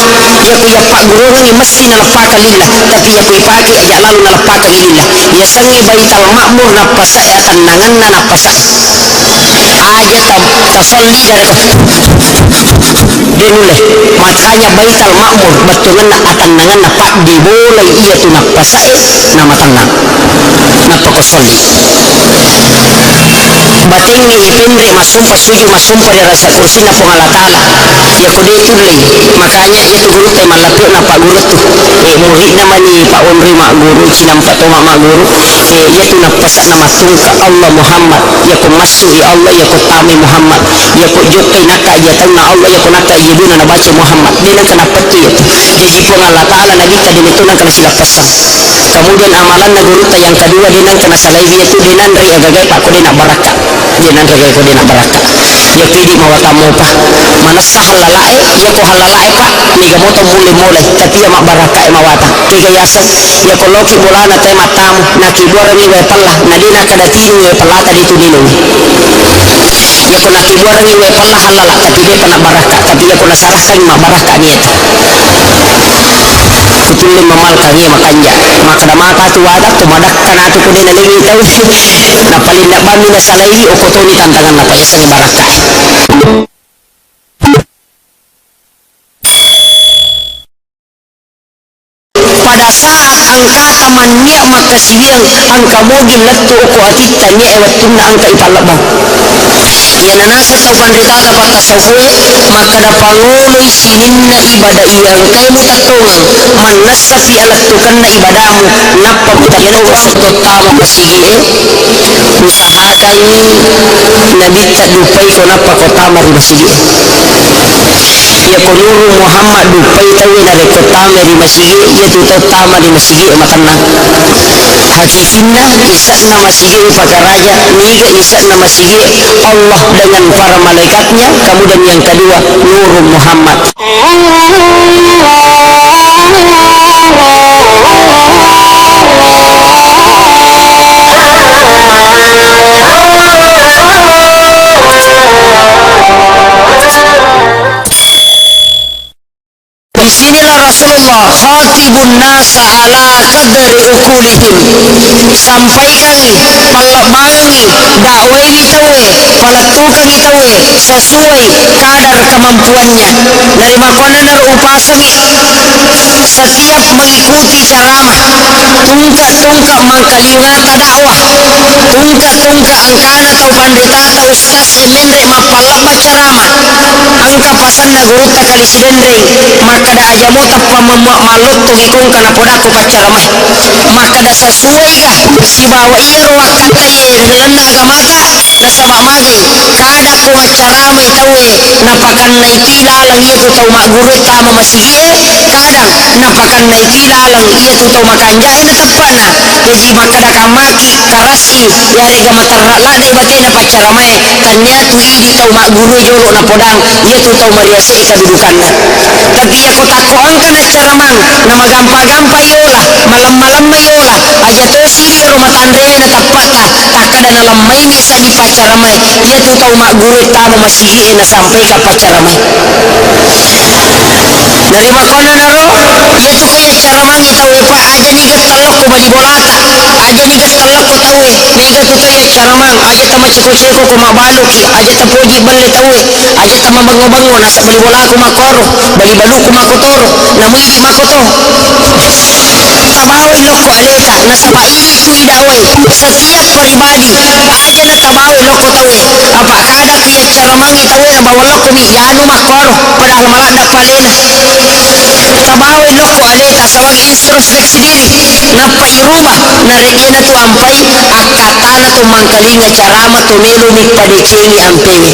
ya kui apa gurungi mesti na lapaka lilla tapi ya kui paki aja lalu na lapaka lilla ya sangi baital ma'mur nampas ya tanangan na nampas aja tasolli dari denule makanya baital ma'mur betungan na atanangan na pak diboleh iya tu nampas nama tanang napa kosolli batingi ipindri masumpa suju masumpa di rasa kursi na pong Allah ta'ala ya kude itulay makanya ya tu guru tay malapyo na pak guru tu muhi naman ni pak unri mak guru sinampa to mak guru ya tu napasa na matungka Allah Muhammad ya ku masui Allah ya ku tami Muhammad ya ku jukay naka ya tahu na Allah ya ku naka ibu na nabaca Muhammad dina kenapa tu ya tu jadi pong Allah ta'ala na dita dinitunan kana sila pasang kemudian amalan na guru tay yang kedua dinan kana salaibi itu dinan ri agagay pak ko dina baraka dinan regay ko dina baraka ya pidi mawatamu pa manasah halalae ya ko halalae pa ni gamoto muli tapi ya mak baraka e mawata tiga yasan ya ko loki mulana te matamu na kibora ni we pallah na dina kada tinu we palata di tuninu ya ko na kibora ni we pallah halala tapi dia kena baraka tapi ya ko nasarahkan mak baraka ni itu kutulin mamalkan ya makanya makada mata tu wadak tu madak kana tu kude na lingi tau na palinda bami na salai o kotoni tantangan na paya sang baraka pada saat angka tamannya maka siang angka mogil lattu ko atitta nya ewatunna angka ipalabang ya nanasa tau pandita tapaka sawe maka da pangoloi sininna ibadah iyang kai mutatongang manassa fi alattukanna ibadamu nappa mutatongang wasdot tama pasigi usahakan nabitta dupai ko nappa ko tama ri masigi ya konuru Muhammad dupai tawi na reko tama ri masigi ya tutau tama di masigi matanna hakikinna isakna masigi upakaraja niga isakna masigi Allah dengan para malaikatnya kemudian yang kedua Nurul Muhammad disinilah Rasulullah khatibun nasa ala qadri ukulihim sampaikan palabangi dakwai itawe palatukan itawe sesuai kadar kemampuannya dari makonan upasangi setiap mengikuti ceramah tungka-tungka mangkalingata dakwah tungka-tungka angkana atau pandita atau ustaz semenre mapalaba ceramah angka pasanna gurutta kali sidendreng maka da ajamo tappa malotto gikong kana podaku pacaramai maka da sesuai kah si bawa iya wakata ye ngelanna agamata da sabak magi kada ko ceramai tawe napakan nai pilalang iya tu tau mak guru tama masigi kadang napakan nai pilalang iya tu tau makanja ina tappana jadi maka da kamaki karasi ya rega matarla dai bagena pacaramai tanya tu idi tau mak guru jolo na podang iya tu tau mariase ikadudukanna tapi ya kota ko angka na caramang na magampa-gampa yola malam-malam yola aja to siri rumah tandre na tapaka takada na lamai ni sa di pacaramai iya tu tau mak guru tama masigi na sampai ka pacaramai dari makona na ro iya tu kaya caramang itawe pa aja ni getalok ko bali bolata aja ni getalok ko tawe niga tu kaya caramang aja tama ciko-ciko ko mabaluki aja tapoji balle tawe aja tama bango-bango na sa bali bola ko makoro bali balu ko makotoro namun di makoto tabawai loko aleta nasaba itu idawai setiap pribadi aja na tabawai loko tawe apa kada kia caramang itawe na bawala ko mi yanu makoro padahal malah dapalena tabawai loko aleta sabab introspek sendiri napa iruma narekena tu ampai akatana tu mangkalinga carama tu melu ni padekengi ampengi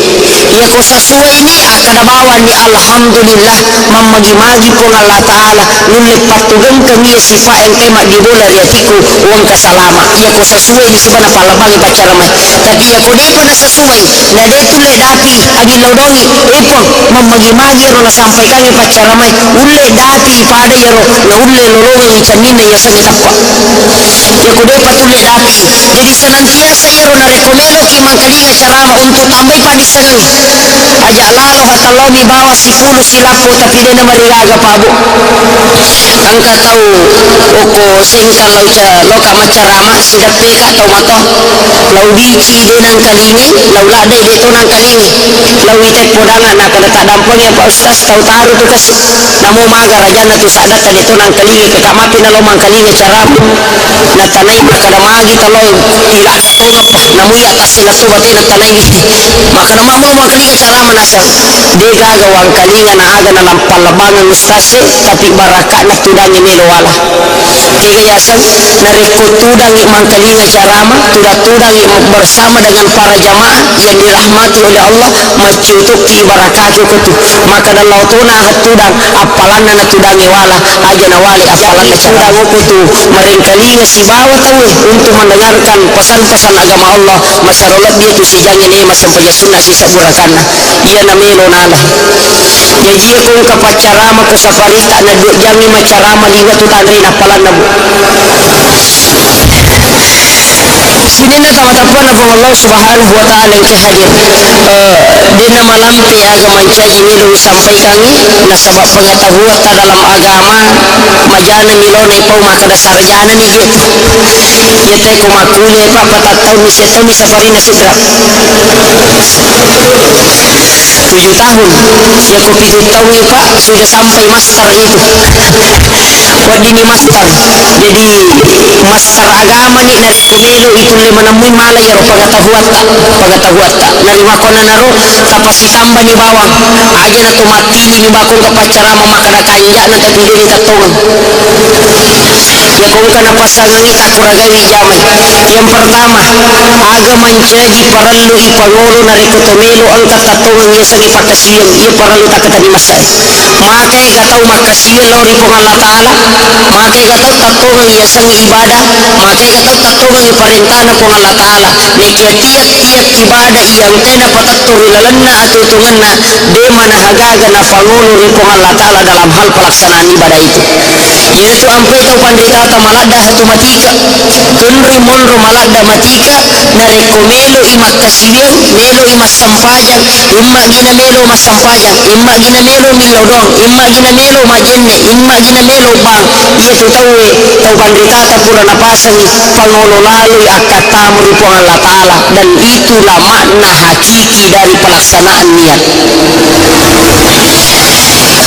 ya ko sesuai ini akada bawa ni alhamdulillah mamagi-magi po Allah Ta'ala nulit patugang kami sifa yang kemak di bola riatiku uang kasalama ya ko sesuai ni subana palabangi pacaramai tapi ya ko depo na sesuai na detu le dati agi lodongi epon mamagi-magi ro na sampai kami pacaramai ulle dati pada ya ro na ulle lolongi canina ya sangi takwa ya ko depo tule dati jadi senantiasa ya ro na rekomelo ki mangkalinga carama untuk tambah panisangi aja lalo hatalomi bawa sipulu silapo tapi dia marilaga pabu angka tahu oko sengka loka macarama sidape ka tau mato lau dici dia nang kalingi lau ladai dia tu nang kalingi lau itek podangan nak kada tak dampang ya Pak Ustaz tau taru tu kas namu maga rajana tu sadat dia tu nang kalingi ke kamapi na lo mang kalingi carama na tanai kada magi talo ila to ngapa namu ya tasila tu bati na tanai maka nama mau kalingi carama nasa dega ga wang kalinga na aga na lampalabangan ustase tapi baraka na tudangi nilowala tiga yasan na rekotudang imang kalinga carama tudang bersama dengan para jamaah yang dirahmati oleh Allah macutuk ki barakatu kutu maka dan lautuna hatudang apalana na tudangi wala aja na wali apalana carama kutu maring kalinga si bawa tawe untuk mendengarkan pesan-pesan agama Allah masyarolat dia tu si jangi ni masampaya sunnah si saburakana iya na melo nala jadi kung kapacarama ko sa parita na jangi macarama liga tu tandri na palan na bu sini muslimina tamatapana pun Allah subhanahu wa ta'ala yang hadir dina malam ti aga mancaji milu sampai kami na sabab pengetahuan ta dalam agama majana milone pau maka da sarjana mi gitu yete ko makule pak patatau mi seto mi safarina sudra 7 tahun ya ko 7 tahun ya pak sudah sampai master itu wadini master jadi master agama ni dari kumelu itu le menemui mala ya pagatahuat ta nari makona naro tapasi tamba ni bawang aja na tumati ni bakong kapacara mamakana kanja na tapili ni tatongan ya kung kana pasangan kakuragawi jaman yang pertama aga mancaji parallu ipangolo na rikotomelo ang katatongan ya sa ipakasiyang iya parallu takatani masay makai gatau makasiyang lori pong Allah Ta'ala makai gatau tatongan ya sang ibadah makai gatau tatongan iparintana pong Allah Ta'ala nekia tiyak ibadah iyang tena patatong ilalanna atutungan na de manahagaga na pangolo ri pong Allah Ta'ala dalam hal pelaksanaan ibadah itu yaitu ampai tau pandritata malada hatu matika kunri monro malada matika na rekomelo imak kasiwang melo imas sampajang imma gina melo mas sampajang imma gina melo milodong imma gina melo majenne imma gina melo bang yaitu tau pandritata pura napasangi pangolo lalu akatamu ri pong Allah Ta'ala dan itulah makna hakiki dari pelaksanaan niat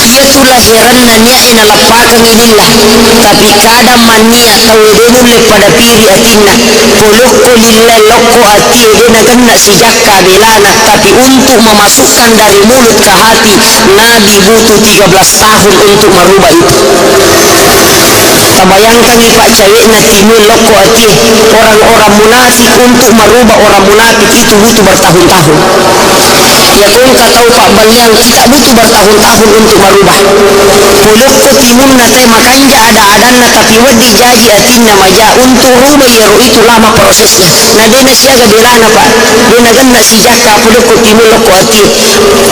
itu lahiranna niat ina lapakan inillah tapi kadang mania tau denun pada piri atina polokko lillah lokko ati dena kena si jakka belana tapi untuk memasukkan dari mulut ke hati Nabi butuh 13 tahun untuk merubah itu bayangkan nih pak cewek na timul lokko ati orang-orang munafik untuk merubah orang munafik itu butuh bertahun-tahun ya kung katau pak baliang tidak butuh bertahun-tahun untuk merubah polokko timun na tay makanja ada-adanna tapi wadi jaji atinna maja untuk rubah ya itu lama prosesnya nah dena siaga belana pak dena ganna si jaka polokko timun lokko ati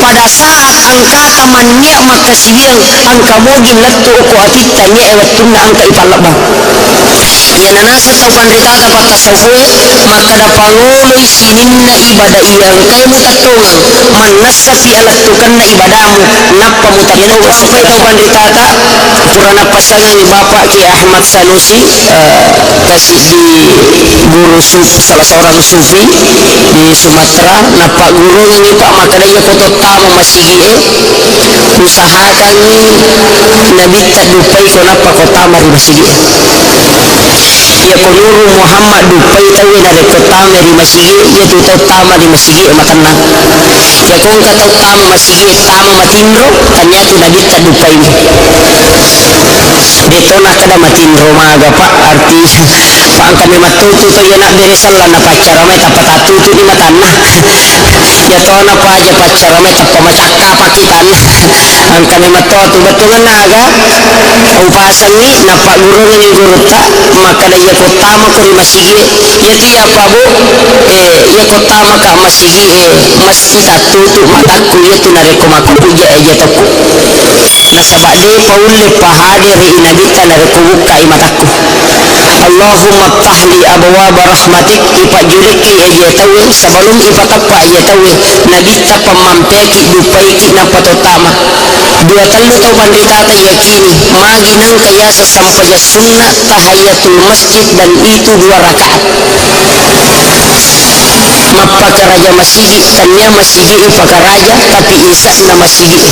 pada saat angkata mania makasiwang angka mogin latto ko ati tanya ewattunna angka ipalabang ya nanasa tau pandritata patasawul maka da pangoloy sininna ibadah iyang kay mutatongang manasa fi alattukanna ibadamu nappa mutatongang sampai tau pandritata purana pasangan ni bapak Ki Ahmad Sanusi kasih di guru salah seorang sufi di Sumatera nappa guru ini pak maka daya kotot tamu masigi usahakan nabi tadupai ko nappa kota mari masigi ya penuru Muhammad dupai tahu dari kota mari masigi ya tu tama di masigi matanna ya kung katau tama masigi tama matinro tanya tu nabi tadupai detona kada matinro maga pak arti pak kami matutu to yana beresalla na pacara mai tapatatutu di matanna ya tona pa aja pacara mai tapamacakka pakitan ang kami matutu betungan naga upasan ni napa guru ni guruta maka daya kota ma kuri masigi ya tiya pa bu ya kota maka masigi masjid atutu mataku ya tu nare komaku puja aja toku nasabade paulle pahade ri inabita nare kubuka imataku Allahumma tahli abwab rahmatik ipajuliki aja tawe sebelum ipatapa aja tawe nabita pemampeki dupaiki napatotama dua telu tau pandritata yakini maginang kaya sesampaja sunnah tahiyatul masjid dan itu 2 rakaat mapakaraja masigi tanya masigi ipakaraja tapi isa na masigi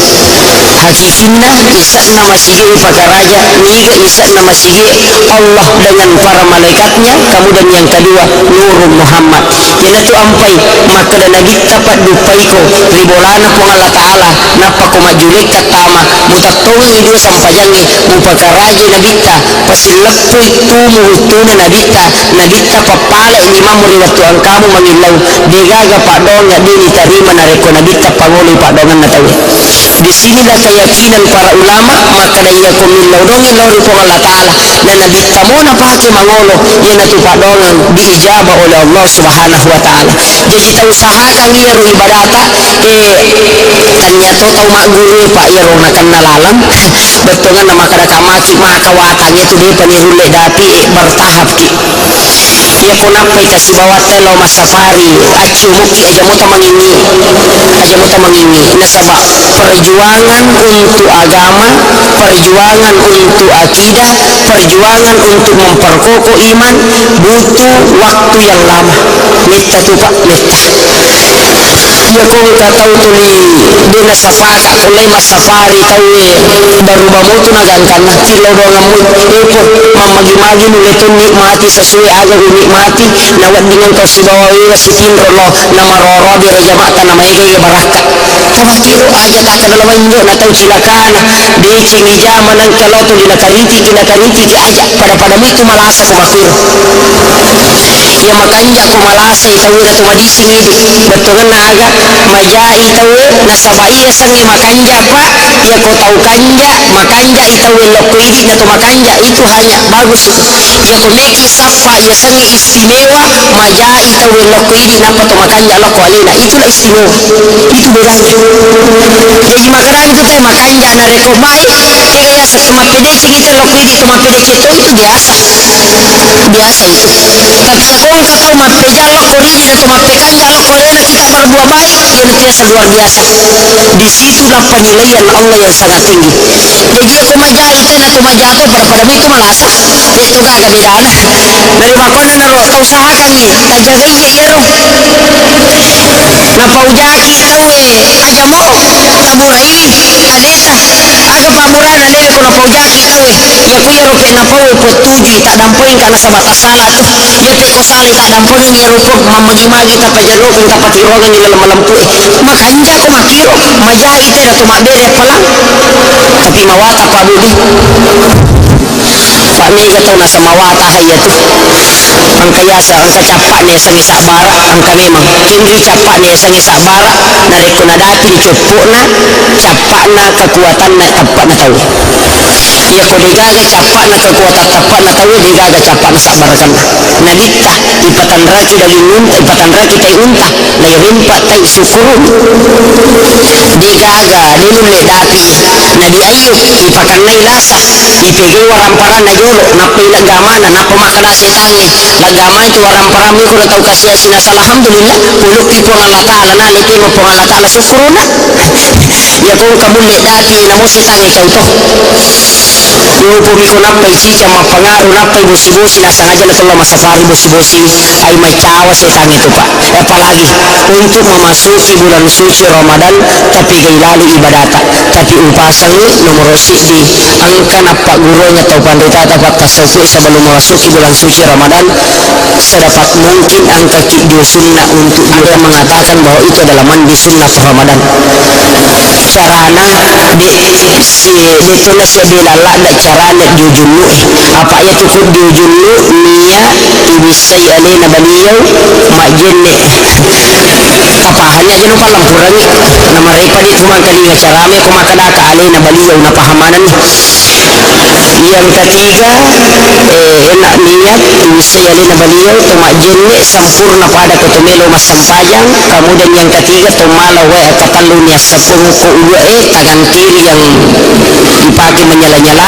hakikinna isa na masigi ipakaraja niga isa na masigi Allah dengan para malaikatnya kemudian yang kedua Nurul Muhammad yana tu ampai maka dan nabi tapat dupaiko ribolana pong Allah Ta'ala napa ko majulek katama mutatongan ni dua sampajangi mupakaraja nabita pasilapoy tumuhutuna nabita papala inimam mo riwatu ang kamu mangilaw digaga padong ya dini tarima nareko nabita panguli padongan na tawi di sinilah keyakinan para ulama maka daya kumilaw dongin lori pong Allah Ta'ala na nabita mo na pake mangolo yan na tupadongan diijaba oleh Allah Subhanahu wa Ta'ala jadi tausahakan iya ro ibadata tanya to tau maguru pak iya ro nakan nalalam betungan na makada kamaki makawatanya tu dia panirule dapi bertahap ki ya ko napai kasih bawa telo masafari acu muki aja muta mengingi nasaba perjuangan untuk agama, perjuangan untuk akidah, perjuangan untuk memperkokoh iman butuh waktu yang lama. Mita tu pak mita ya ko katau tuli dina sapaka ulai masafari tawe baru bamutu nagankan kilo doang epon mamagi-magi nuletun nikmati sesuai agar nikmati nawat dengan kau si bawa si pinro lo nama roro biro jama'ta nama ege baraka kama kilo aja tak dalam injo na tau silakan deci ni zaman ang kalau tu dina kariti ki aja pada itu malasa kumakir ya makanya aku malasa itawe na tumadising itu betungan na aga majai itawe na sabai ya sangi makanja pak ya kau tahu kanja makanja itawe loko ini na tu makanja itu hanya bagus ya kau neki sapa ya sangi istimewa majai itawe loko ini napa tu makanja loko alina itulah istimewa itu bedanya jadi makanan itu tuh makanja na reko mai ya satu mapede cingita loko ini tu mapede ceto itu biasa itu tapi ya kau kata mapeja loko ini na tu mapekanja loko lena kita berdua baik ya biasa luar biasa di situlah penilaian Allah yang sangat tinggi jadi aku majai itu na tu majato pada itu malasa itu kagak bedana dari makona na ro kau usahakan nih jaga iya yero na paujaki tawe aja mo taburai aleta aga pamurana lewe kuna paujaki tawe ya ku yero pe na pawe petuju tak dampoin karena sebatas salah tuh ya pe ko salah tak dampoin yero ko mamagi-magi tak pajaro kun tak patirogan di dalam malam tuh makanya aku makiro majai itu na tu mabere palang tapi mawata pa budi Pak Mega tahu nasa mawata hayat ang kayasa ang kacapak niya sang isabara ang memang kini capak niya sang isabara nariko na dati di cupu na capak na kekuatan na tapak na tahu ya ko digaga capak na kekuatan tapak na tahu digaga capak na sabarakan na nita ipatan raki daging unta ipatan raki tay unta na yurimpa tay sukurun digaga dinule dati na diayuk ipakan na ilasa ipege warampara na yulo napay lagamana napamakala setange lagama itu waramparami ko na tau kasya sinas alhamdulillah puluk ipo ng Allah Ta'ala na liti mo po ng Allah Ta'ala syukuruna ya kung kabuli dati na mo setange kau to yung pumiko napay chicha mapangaro napay busi-busi nasa nga dyan na talo masafari busi-busi ay may cawa setange ito pa apalagi untuk memasuki bulan suci Ramadan tapi gailali ibadata tapi upasang nomor di angka napak gurunya tau pandita dapat tasawuf sebelum memasuki bulan suci Ramadan sedapat mungkin angka video sunnah untuk dia mengatakan bahwa itu adalah mandi sunnah Ramadan carana si ditulis ya bilala ada caranya diujunlu apa ya cukup diujunlu niya ibisay alina baliyaw majenne kapahannya aja lupa lampurangi nama repa di cuma kali ngacarame kumakadaka alina baliyaw na pahamanan yang ketiga enak niat ibisay alina baliyaw tumajenne sampurna pada kutumelo masampayang kemudian yang ketiga tumalaw katalu niya sapung kuuwa tangan kiri yang dipakai menyala-nyala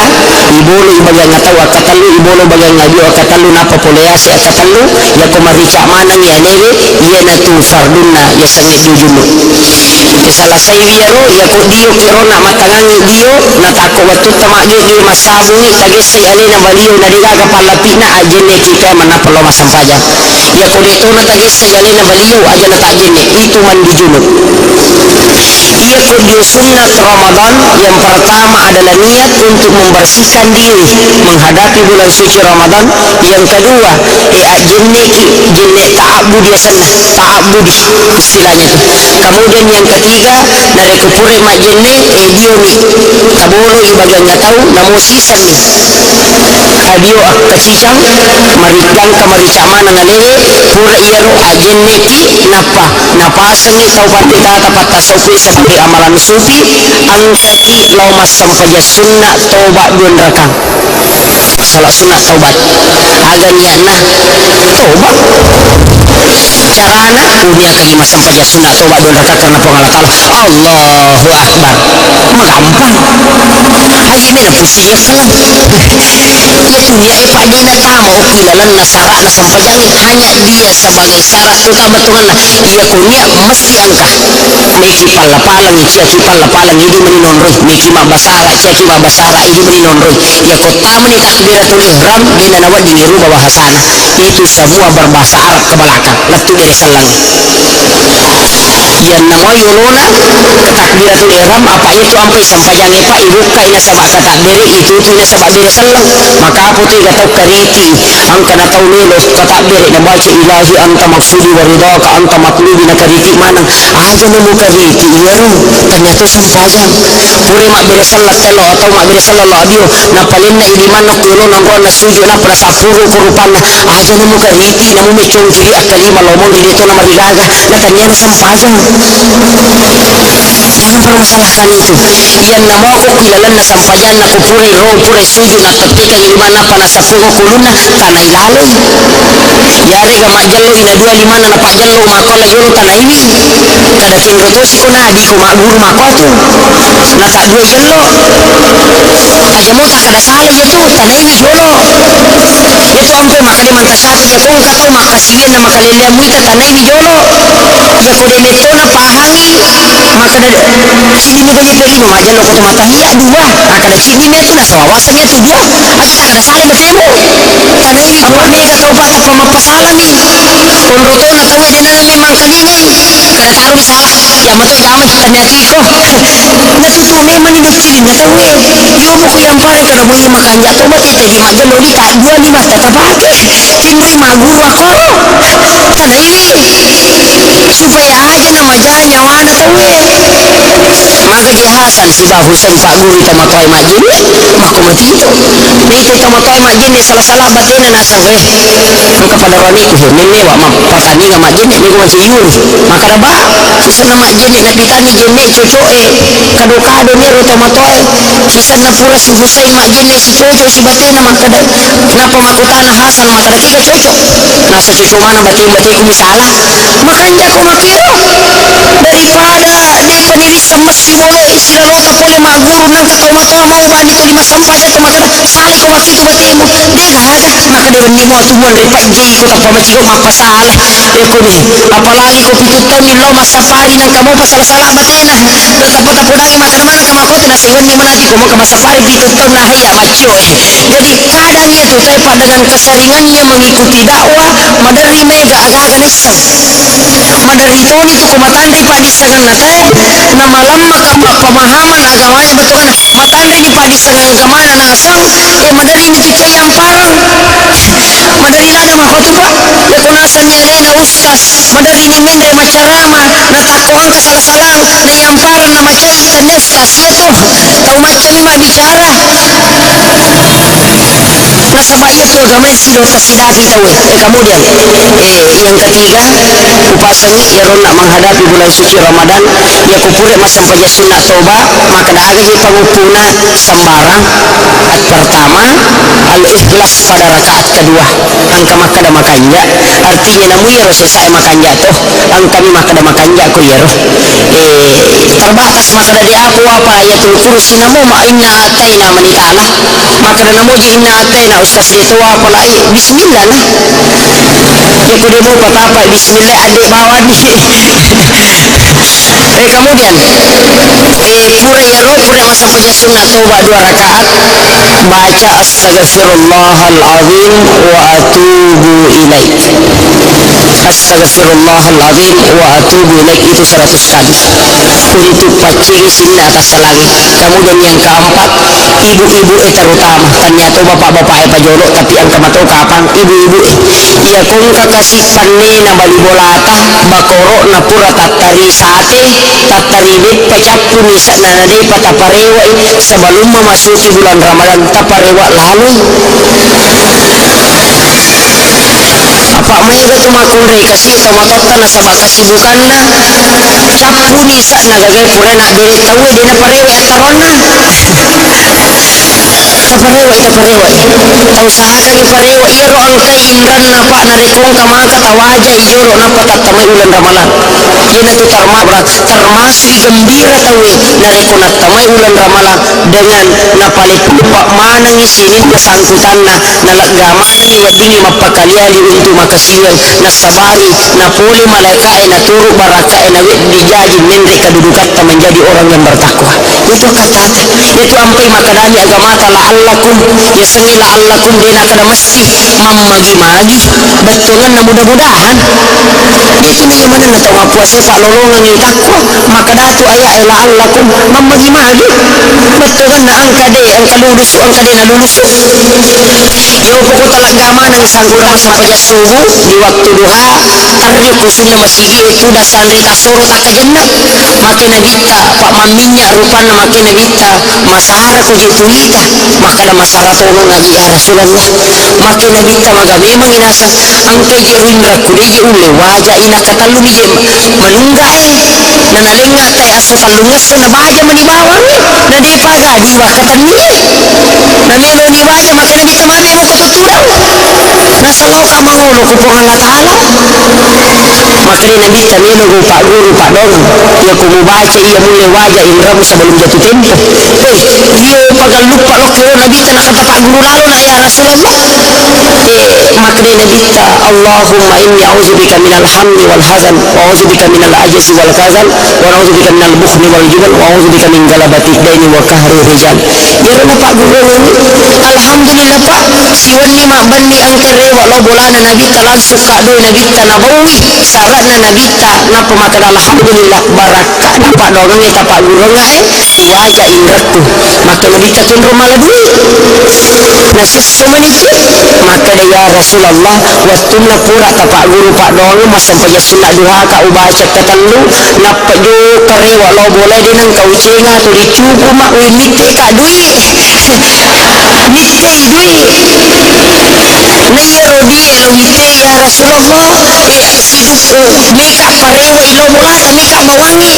ibolo ibagang ngataw akatalu ibolo bagang ngabi akatalu napapoleasi akatalu ya kumarica manang ya nege iya na tu fardunna ya sange dujunu salasay wiyaro ya ko diyo kirona matangangi diyo natako watu tamagyo diyo masabungi tagesay alina baliyo na digaga palapina ajene kita manapalo masampaja ya ko dito na tagesay alina baliyo aja na tajene itu mandi junub ia ko di sunnah Ramadan yang pertama adalah niat untuk membersihkan diri menghadapi bulan suci Ramadan yang kedua jinne ta'abud ya sana ta'abud istilahnya itu kemudian yang ketiga dari kupure mak jinne dio ni kabolo ibaganya tahu namo sisan ni adio kacicang marikang kamaricamana nalele pura iero ajenne ki napasang itaw patita tapat tasawfi sebagai amalan sufi angkati laumas sampaja sunnah taubat dun rakang salah sunnah taubat agaknya nah taubat carana udah kaki masam paja sunat tobat 2 rakaat karena pengalakal Allahu Akbar mah gampang hari ini ada pusing ya salam ya dunia ipanya nak tamu ilalan nasara na sampajangi hanya dia sebagai syarat utama Tuhan ia kunia mesti angka meki palapalang ciaci palapalang ini meninonroi meki mabasara ciaci mabasara ini meninonroi ya kota meni takbiratul ihram dina nawat diniru bahasana itu semua berbahasa Arab ke belakang letu dari selang yang nama yolona takbiratul ihram apa itu ampai sampajangi pak ibu kaina sabak takbir itu ina sabak biri selang maka apa tu kata kariti angkana taunelo takbir na baca ilahi anta maksudi waridaka anta matlubi na kariti mana aja nemu kariti iya ternyata sampajan pure mak biri selang telo atau mak biri selang adio na palinna ini mana kulo nangko na suju na para sapuru kurupanna aja nemu kariti nemu mecong kiri akalima lomong di itu nama digaga na ternyata sampajan jangan permasalahkan itu yang nama aku ilalan na sampajan na kupure roh pure suju na ketika ini mana pana sapuru kuluna tanah ilalu yari gama jallo ina 25 na pak jallo makola jolo tanah ini kada pinroto si kuna adiko mak guru makotu na tak 2 jallo tajamo tak kada salah ya tu tanah ini jolo itu ampe makade mantasati ya kong katau makasian na makalilya muita tanah ini jolo ya kode leto na pahangi makada sini mi bagi perima majalo koto matahia 2 akada sini mi tu na sawawasan ya tu 2 ati tak kada salah betemu tanah ini apa mega taubat apa mapasala mi onroto na tawe dinan memang kaningai kada taruh salah ya mato jamai tanya tiko na tutu memang ini kirinya tawe yo mo ko yang pare kada mo iya makanja tobat ite di majalo di tak 25 tatapake tinri maguru ako tanah ini supaya aja nama janya wana tawe maka dia Hasan si Bah Husain Pak Guru ita matoi majin mako matito ni ita matoi majin ni salah-salah batin na sang maka pada roni ku nene wa ma patani ga majin ni ko masih yur maka raba sisa na majin na ditani jenne coco kado-kado ni ro matoi sisa na pura si Husain majin ni si coco si batin maka da kenapa makutana Hasan maka da tiga coco na sa coco mana batin-batin ku misalah makanya ko makiro daripada di penirisan masih wolo istirahat lota pole maguru nang kau matoi mau bani tu 5 sampajan tu maka sali ko makitu batemu dia garaga maka dia bendi mo tumuan dari panji ko tak pamacigo mapasalah ko ni apalagi ko pitutau ni lo masafari nang kamu pasala-sala batena bertapot-tapodangi maka mana kama ko tu nasiwan ni mana di ko mo masafari pitutau na haya macio jadi kadang itu tepat dengan keseringannya mengikuti dakwah madari mega agak-agak nisang madari toni tu ko matandai padisangan na teh na malam maka pemahaman agamanya betul kan matandai ni padisangan agamanya na asang madari ni pikai yang parang madari lada mahotuba ya kunasan nyalena ustaz madari ni mindai macarama na takuang kasalah-salang na yang parang na macam tanestas ya tuh tahu macam ima bicara nasabah itu agama sido kasidaki tahu kemudian yang ketiga upasangi ya ronda menghadapi bulan suci Ramadan ya kupure masam paja sunnah toba maka dahaga pangupuna sembarang at pertama al-ikhlas pada rakaat kedua angka makada makanja artinya namu ya roh saya makanja tuh angkami makada makanja ko ya roh terbatas makada di aku apa ayatul kursi namu ma inna ataina manitala makada namu ji inna ataina ustaz itu apa lai bismillah nah ya kudu mau apa bismillah adik bawa di kemudian pura ya roh pura masam paja sunnah toba 2 rakaat baca astaghfirullahalazim wa atubu ilaik astaghfirullahalazim wa atubu ilaik itu 100 kali untuk paciri sinna atas lagi kemudian yang keempat ibu-ibu terutama ternyata bapak-bapak pajolo tapi ang kamato kapang ibu-ibu ya kung kakasih panne na balibolata bakoro na pura tatari sate tataribit pacapu nisa na nade pataparewa sebelum memasuki bulan Ramadan taparewa lalu apa mega cuma kundai kasih tomatota na sabak kasibukanna capu nisa na gagay pura nak beri tahu dina parewa etarona kaparewa usahakan iparewa iro angkai indran napa narekong kamangka tawaja ijoro napa tatamai ulan ramalan kena tu termasuk gembira tawe narekong natamai ulan ramalan dengan napalit lupa manang isinin nasangkutanna nalaggamana ni wadini mapakaliali untuk makasiwan nasabari napoli malaikat naturu baraka nawid dijaji menri kedudukan menjadi orang yang bertakwa itu kata itu ampai makadami agamata la'allakum ya sengi la'allakum dina kada mesti mamagi-magi betungan na mudah-mudahan itu nih mana na tawa puasa sa lolongan ni takwa makadatu aya la'allakum mamagi-magi betungan na angkade na lulus yo pokok talaggama ng sanggura sampai subuh di waktu duha karni kusunya masigi itu dasandri kasoro takajanna makin nabita pak maminya rupana makin nabita masara ko jituita makada masara tolong lagi ya Rasulullah makin nabita maga memang inasa angkai jerindra kudeje ule waja ina katalu mi manungga nanalenga kay aso talungas ko na baja manibawang na di paga di wakatan ni na melo ni waja makin nabita mami mo katuturaw nasalau ka mangulo ko po Allah Ta'ala makin nabita melo rupa guru pak dong ya kumubaca iya mule waja inramu sebelum jatuh tempo dia pagal lupa lo kau nabita nak kata pak guru lalu na ya Rasulullah makin nabita Allahumma inni a'udzubika minal hammi wal hazan wa a'udzubika minal ajzi wal kazal wa a'udzubika minal bukhli wal jubal wa a'udzubika min galabati daini wa kahri rijal dia lupa guru alhamdulillah pak siwan ni mak bani angkere wa lo bolana nabita langsung kak doi nabita nabawi syaratna nabita napa maka alhamdulillah barakah pak dorong ni tapak guru waja indratu maka nabita tundro maladui nasis sumaniki maka ya Rasulullah wattuna pura tapak guru pak dorong masampai sunat duha ka ubaca katalu napa jo karewa lo boleh dinang kau cenga tu dicuku mak we mitte ka dui mitte dui naya rodi lo mitte ya Rasulullah siduku meka parewa ilo mulata meka mawangi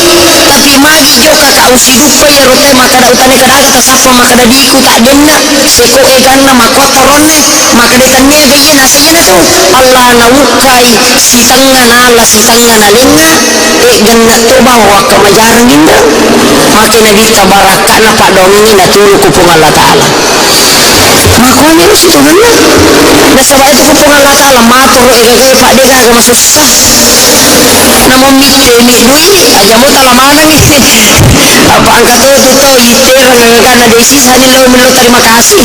tapi magi joka ka usiduku ya rote maka da utane kada kita sapa maka da diku ka denna seko eganna makota ronne maka de tanne begina sajana tu Allah na ukai sitanga nala sitanga nalinga ganna to bahwa kamajaran ninda makin nabi tabaraka na pak dongi na turu kupung Allah Ta'ala makanya lu situ ganna na sabay itu kupung Allah Ta'ala maturo egagay pak dega agama susah namun mitte mi dui agama talamana ni apa angkat itu to itera ngagana desi sanin law milo terima kasih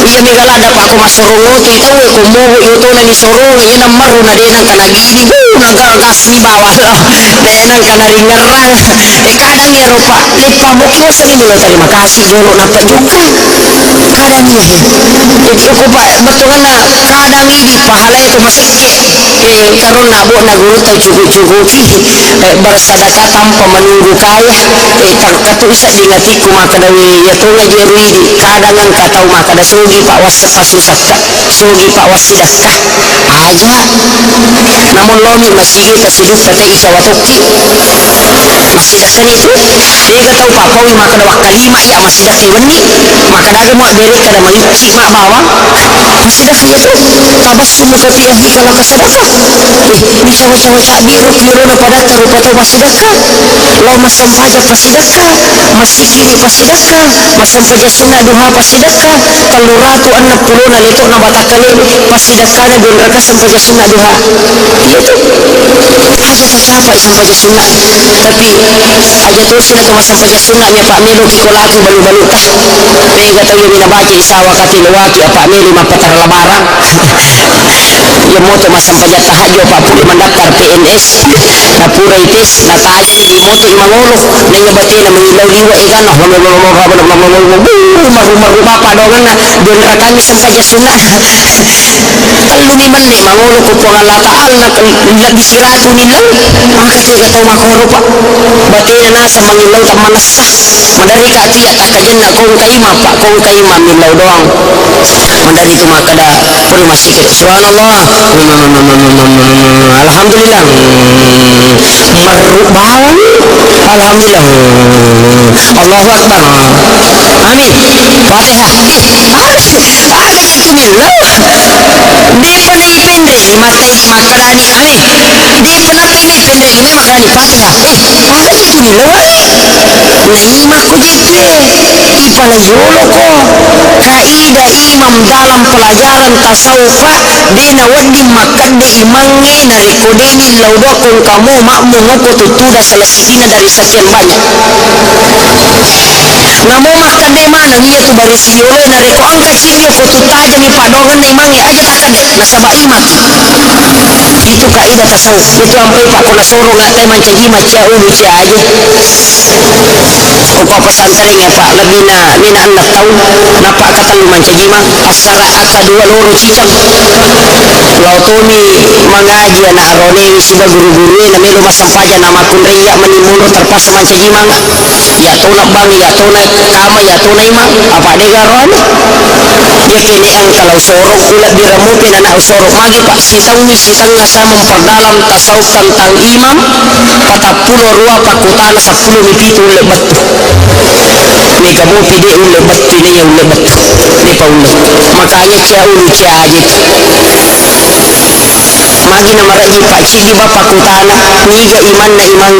iya mi gala ada pak ko masurungo to ito we ko mo ito na ni sorong ina maru na denang kana gini nang gas ni bawah denang kana ringarang kadang ya ropa lepa mo ko sa milo terima kasih jolo na pajuka kadang ya itu ko pak betungan na kadang ini pahala itu masike karon nabo na guru to cukup-cukupi bersadaka tanpa menunggu kaya katu isa dingatiku maka dawi ya to ngajerui kadangan katau maka da sogi pak wasasusaka sogi pak wasidaka aja namun lomi masigi kasiduka na isa watoki masidakan itu dia katau pak pawi maka da wakalima ya masidaki wani maka daga mo beri kada mayuki mak bawang masidaki itu tabassumu fi wajhika laka sadaqah ni cawa-cawa cabi rukiro na padata rupato pasidaka lo masampaja pasidaka masikini pasidaka masampaja sunnah duha pasidaka kaluratu anna puluna leto na batakale pasidaka na dunraka sampaja sunnah duha itu aja tercapai sampaja sunnah tapi aja terus na masampaja sunnahnya pak melo kikolaku balu-balu tah mega tayo minabaca isawa katilawaki apa melo mapatar labaran ya moto masampaja tahajo pak puli mendaftar PNS na pura itis na tayo di moto imangolo na nyabati na mengilaw liwa ikan maru-maru bapa dongan na don rakami sampaja sunnah kalau ni man ni mangolo ko po Allah Ta'ala na bisirado nilang maka tiga tau makoro pak bati na nasa mangilaw tak manasah madari ka tiya takajan na kong kaima pak kong kaima milaw doang madari itu maka da puri masikit subhanallah alhamdulillah marubang alhamdulillah Allahu Akbar amin. Fatihah. Ada gitu lo. Dia pernah ipendre matai makarani amin. Dia pernah ini ipendre ini makarani Fatihah. Ada gitu lo. Na ima ko jitu ipala yolo ko kaida imam dalam pelajaran tasawuf dina wadi makande imangi na rekodeni laudakon kamu makmu ngoko tutuda selesifina dari sekian banyak ngamo makande mana ngiya tu bari siolo na reko angka cinyo ko tutaja mi padongan na imangi aja takade nasaba iman itu kaidah tasawuf itu ampai pak kona soro ngatai mancajima cia ulu cia aja Opa pesantren ya pak lebih nina 6 tahun napa kata lu mancajima asara aka 2 loro cicang lautomi mengaji anak arone wisiba guru-guru na melo masampaja nama kunriya manimuno terpas mancajima ya tona bang ya tona kama ya tona ima apa dega ron ya kini ang kalau sorok ulat diramutin anak sorok magi pak sitang ngasa memperdalam tasawuf tentang imam 40 ruang pakutana 10 mipitu ulit betul ni kamu pide ulit betul ni yang ulit betul ni pa ulit makanya cia ulu cia aja magi na maraji pak cigi ba pakutana niga iman na imang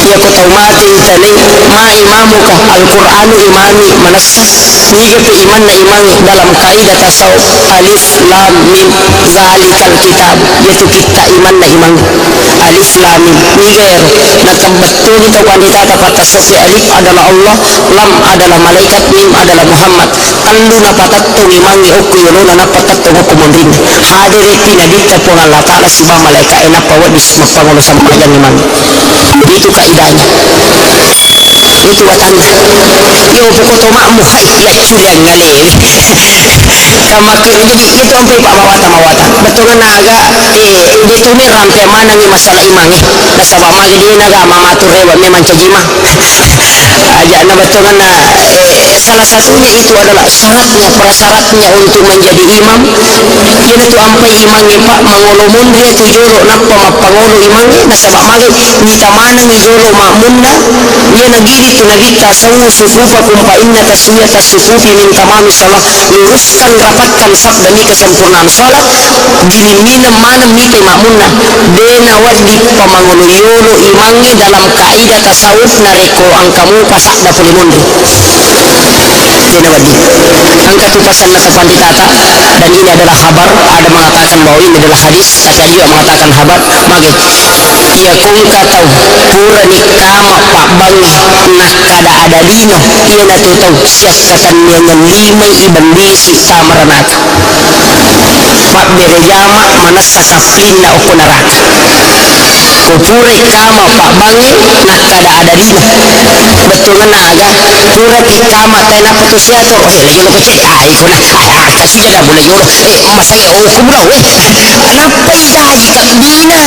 ya ko taumati tanay ma imamuka al-Qur'anu imami manassas niga pe iman na imang dalam kaidah tasawuf alif lam mim zalikal kitab yaitu kita iman na imang alif lam mim niga ero nakambatun ito wanita dapat tasawuf alif adalah Allah lam adalah malaikat mim adalah Muhammad tandu na patattong imangi oku yolo na patattong oku mundin hadire pinadita po ng Allah Ta'ala si ba malaika enapa wadis magpangulo sa mga imang itu kaidahnya itu watanda yo bukoto makmu hai ya curiang ngale kamakir jadi itu sampai pak mawata betul naga itu ni rampe mana ni masalah imangi nasaba magi di naga mamatur rewa memang cajima aja na betul salah satunya itu adalah syaratnya prasyaratnya untuk menjadi imam ini tu ampai imangi pak mangolo mundri itu jolo napa mapangolo imangi nasaba magi ni tamana ni jolo makmunna ni nagiri tu nagita sawu sufufakum fa inna taswiyata sufufi min tamami salat luruskan rapatkan saf demi kesempurnaan salat dirimina mana mite makmunna dena wadi pamangolo yolo imangi dalam kaidah tasawuf nareko angkamu pasak da pulimundri dena wadi angka tu pasan nasa panditata dan ini adalah kabar ada mengatakan bahwa ini adalah hadis ada juga mengatakan kabar mage ia kung katau pura ni kama pak bang nah kada ada dino ia na tutau siap katan yang lima iban bisi samaranat pak berejama manasa kapin na uko neraka kupure kama pak bangi nah kada ada dino betul naga pura pi kama tena petusiato oh lagi lo kecek ai kuna kasih kada boleh yolo masanya oh kumra kenapa idaji kak dina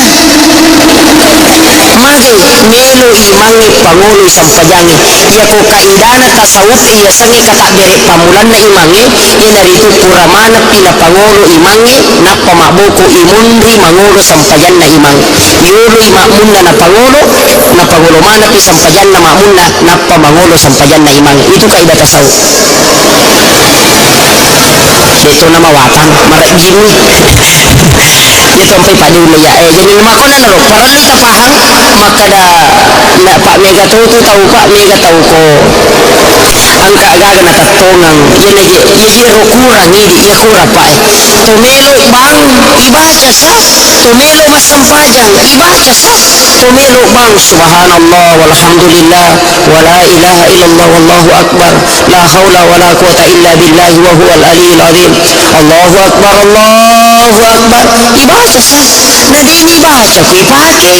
mage melo imangi pangolo sampajangi ya ko kaidana tasawuf iya sangi kata bere pamulan na imangi ina ritu puramana pila pangolo imangi na pamaboko imundri mangolo sampajan na imangi yolo imakmunda na pangolo mana pi sampajan na makmunda na pamangolo sampajan na imangi itu kaidah tasawuf itu nama watan marak gini itu sampai pada ulu ya jadi makanya naro para lu tak paham maka dah nak pak mega tahu tu tahu pak mega tahu ko angka agak nak tongang jadi kurang ini ya kurang pak tu melo bang ibaca sah tu melo masam pajang ibaca sah tu melo bang subhanallah walhamdulillah wala ilaha illallah wallahu akbar la haula wala quwata illa billah wa huwal aliyul azim Allahu akbar ibaca sah na dini baca ku ipake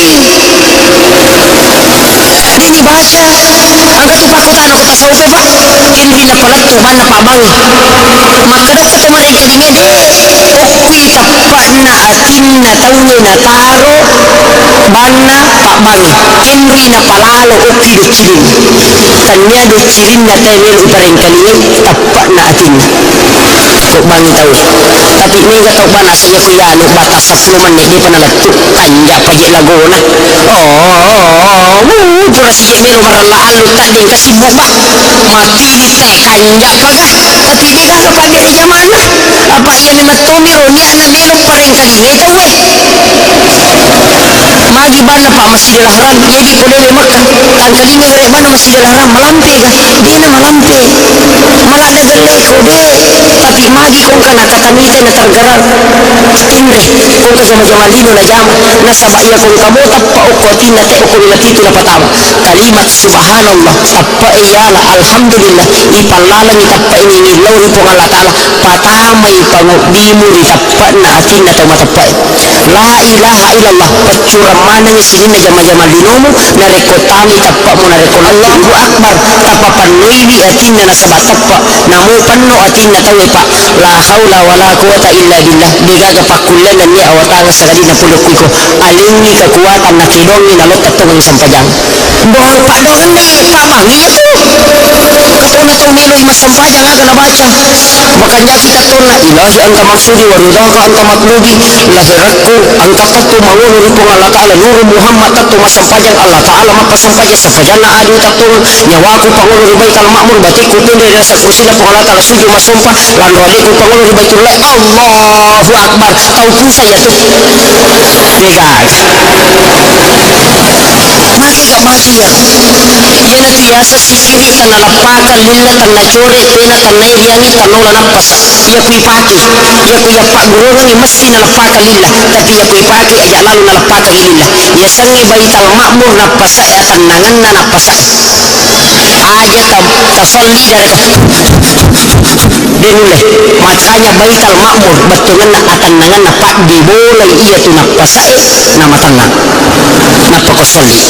dini baca angka tu pakutan aku tasawuf pak inri na palat tu ban na pabangi maka dapat tu mereka jadinya de ukui tapak na atin na taune na taro banna pak bangi inri na palalo uki do cirin kanya do cirin na temel upareng kaliye tapak na atin tok bangi tahu tapi ni ga tok bana saja ku ya anu batas 10 menit di penaletuk kanja pagi lagona pura si melo marala alu tadi ka sibuk bah mati di teh kanja pagah tapi di ka pagi di mana apa ia ni matomiro ni ana melo pareng kali ngai tahu magi bana pa Masjidil Haram jadi kulewe Makkah ang kalinga gare bana Masjidil Haram malampe ga di na malampe malah dagale kode tapi magi kung kana katamite na targaran timre kung ka sama-sama lino na jam na sabaya kung kamo tappa o kotina te o kung latito na patama kalimat subhanallah tappa iyala alhamdulillah ipalalang itappa ini nilaw rin po nga latala patamay pangodimu itappa na atin na tumatappa la ilaha illallah pacurang mana ni sinin na jama-jama linomo na rekotami tappa mo na rekon Allahu Akbar tappa panuili atin na nasaba tappa namu panno atin na tawe pa la haula wala quwata illa billah bigaga pakulan ni awatanga sa kadina pulok ko alingi kekuatan na kidongi na lot tatong sampajang bohong pak dogan ni pak mangi katuna tumilo ima sampajang aga na baca makanya kita tuna ilahi anta maksudi wa ridaka anta matlubi lahiratku anta tatu mawunu ripo Allah Ta'ala nuru Muhammad tatu masampajang Allah Ta'ala mapasampajang sampajang na adi tatu nyawaku pangulu ribai kalmakmun batiku tundai dan sakusila po Allah Ta'ala suju masumpa lalu adiku pangulu ribai tulai Allahu Akbar kau pun saja tuh negas maki gak maki ya jena tu yasa sisiri tanah lapaka lilla tanah core tena tanah iriangi tanola napas ya kui paki ya kui apa gurungi mesti na lapaka lilla tapi ya kui paki aja lalu na lapaka lilla ya sangi baital makmur napas ya tanangan na napas aja tasalli dari denule makanya baital makmur betungan na atanangan na pak di boleh iya tu napas nama tanang napa kosalli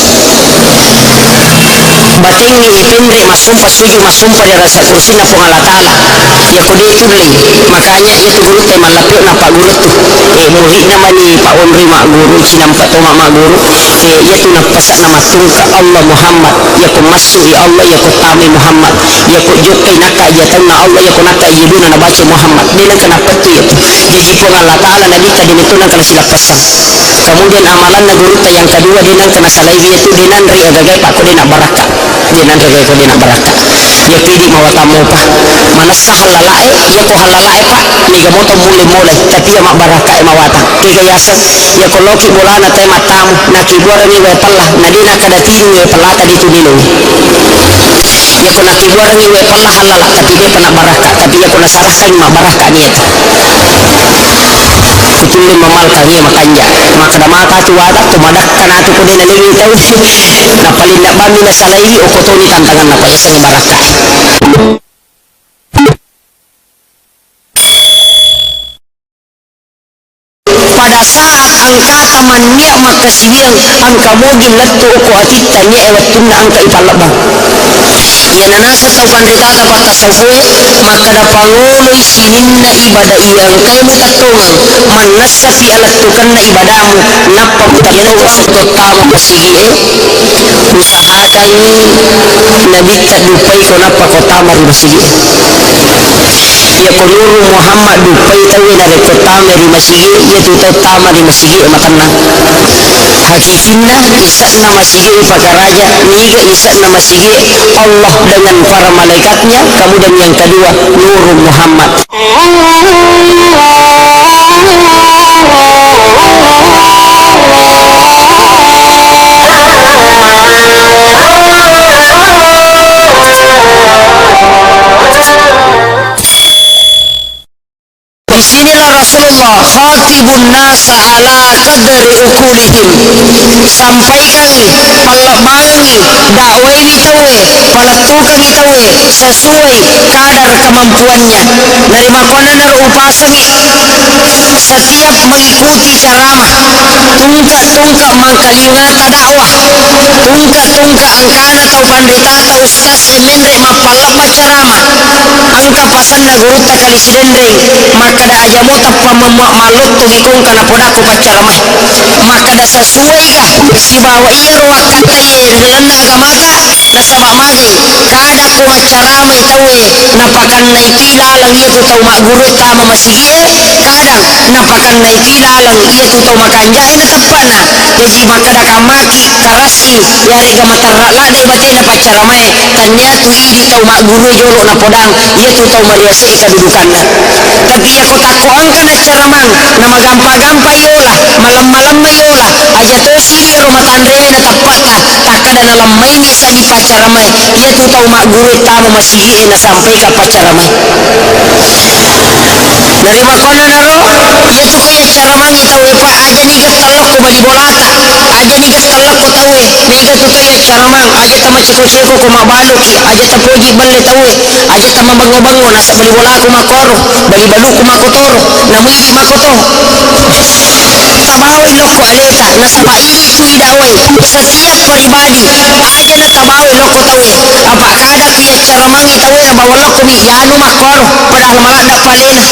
batingi ipindre masumpa suju masumpa di rasa kursi na po Allah Ta'ala ya kude tudling makanya ya tu guru teman lapio na pak guru tu murid naman ni pak Omri mak guru sinampak to mak guru ya tu napasak na matungka Allah Muhammad ya ku masu ya Allah ya ku tami Muhammad ya ku jukai naka ya tana Allah ya ku naka yiduna na baca Muhammad dina kenapa tu ya tu jadi po Allah Ta'ala nabi ka din itu nang kana sila pasang kemudian amalan na guru ta yang kedua dinang kena salaiwi itu dinan ri agagay pak ko din baraka dinan ri ko din baraka ya pidi mawatamu pa manasa halalae ya ko halalae pa ni gamoto mule tapi ya mak baraka e mawata tiga yasa ya ko loki bulana te matamu na kibora ni we palla na dina kada tinu we palata ditu dinu ya ko na kibora ni we palla halala tapi dia pana baraka tapi ya ko na sarahkan mak baraka ni eta kutulin mamalka hiya makanja makada mata tu wada tumadak kana tu kudin alingi tahu na palinda bami na salaiwi o kotoni tantangan na pa isang baraka pada saat angka temannya maka siwil angka mogin lattu ko atita nya ewattunna angka ipalabang ya nanasa tauban rikaka bata sabuhe maka da pangolo isininna ibadah iyang kay mutatungan man nassa fi alattukan na ibadamu nappa mutageno wasito tama masigi usahakan nabita dupai ko nappa ko tama ri masigi ya ko nuru Muhammad dupai tawi na re ko tama ri masigi ya tu tama ri masigi makanna hakikinna isakna masigi pagaraja niga isakna masigi Allah dengan para malaikatnya kemudian yang kedua nuru Muhammad disinilah Rasulullah khatibun nasa ala qadri ukulihim sampaikan palabangi dakwai itawe palatukan itawe sesuai kadar kemampuannya dari makonan upasangi setiap mengikuti ceramah tungka mangkalingata dakwah tungka angkana tau pandetata ustaz emendre mapalapa ceramah angka pasan na guru ta kali sidendeng maka da ajamo tappa malut tugikong kana podaku pacaramai maka da sesuai ka si bawa iya roa kata ye dalam agamaka na sabak magai kada ko acaramai tawe napakan naiti lalang iya tu tau mak guru tama masigi kadang napakan naiti lalang iya tu tau makanjai na tapana jadi maka da kamaki karasi yari ga matarra ladai batena pacaramai tanya tu idi tau mak guru jolo na podang iya tu tau mariasai kadudukanna tapi ya kota ko angkan acaramang nama gampa-gampa yola malam-malam yola aja tosi iya rumah tandrene na tapata takada na lamai ni sani pacaramai iya tu tau mak guru tama masigi na sampai ka pacaramai dari makona naro iya tu kaya caramang itawe pa aja nigat talok ko bali bolata aja nigat talok ko tawe nigat tu kaya caramang aja tama ceko-ceko ko mabaluki aja tapoji balle tawe aja tama bango-bango nasa bali bola ko makoro bali balu ko makotoro namui di makoto tabawi loko aleta na sabai itu idawai setiap pribadi aja na tabawi loko tawe apa kada kia caramang itawe na bawaloko mi yanu makoro padahal malanda palena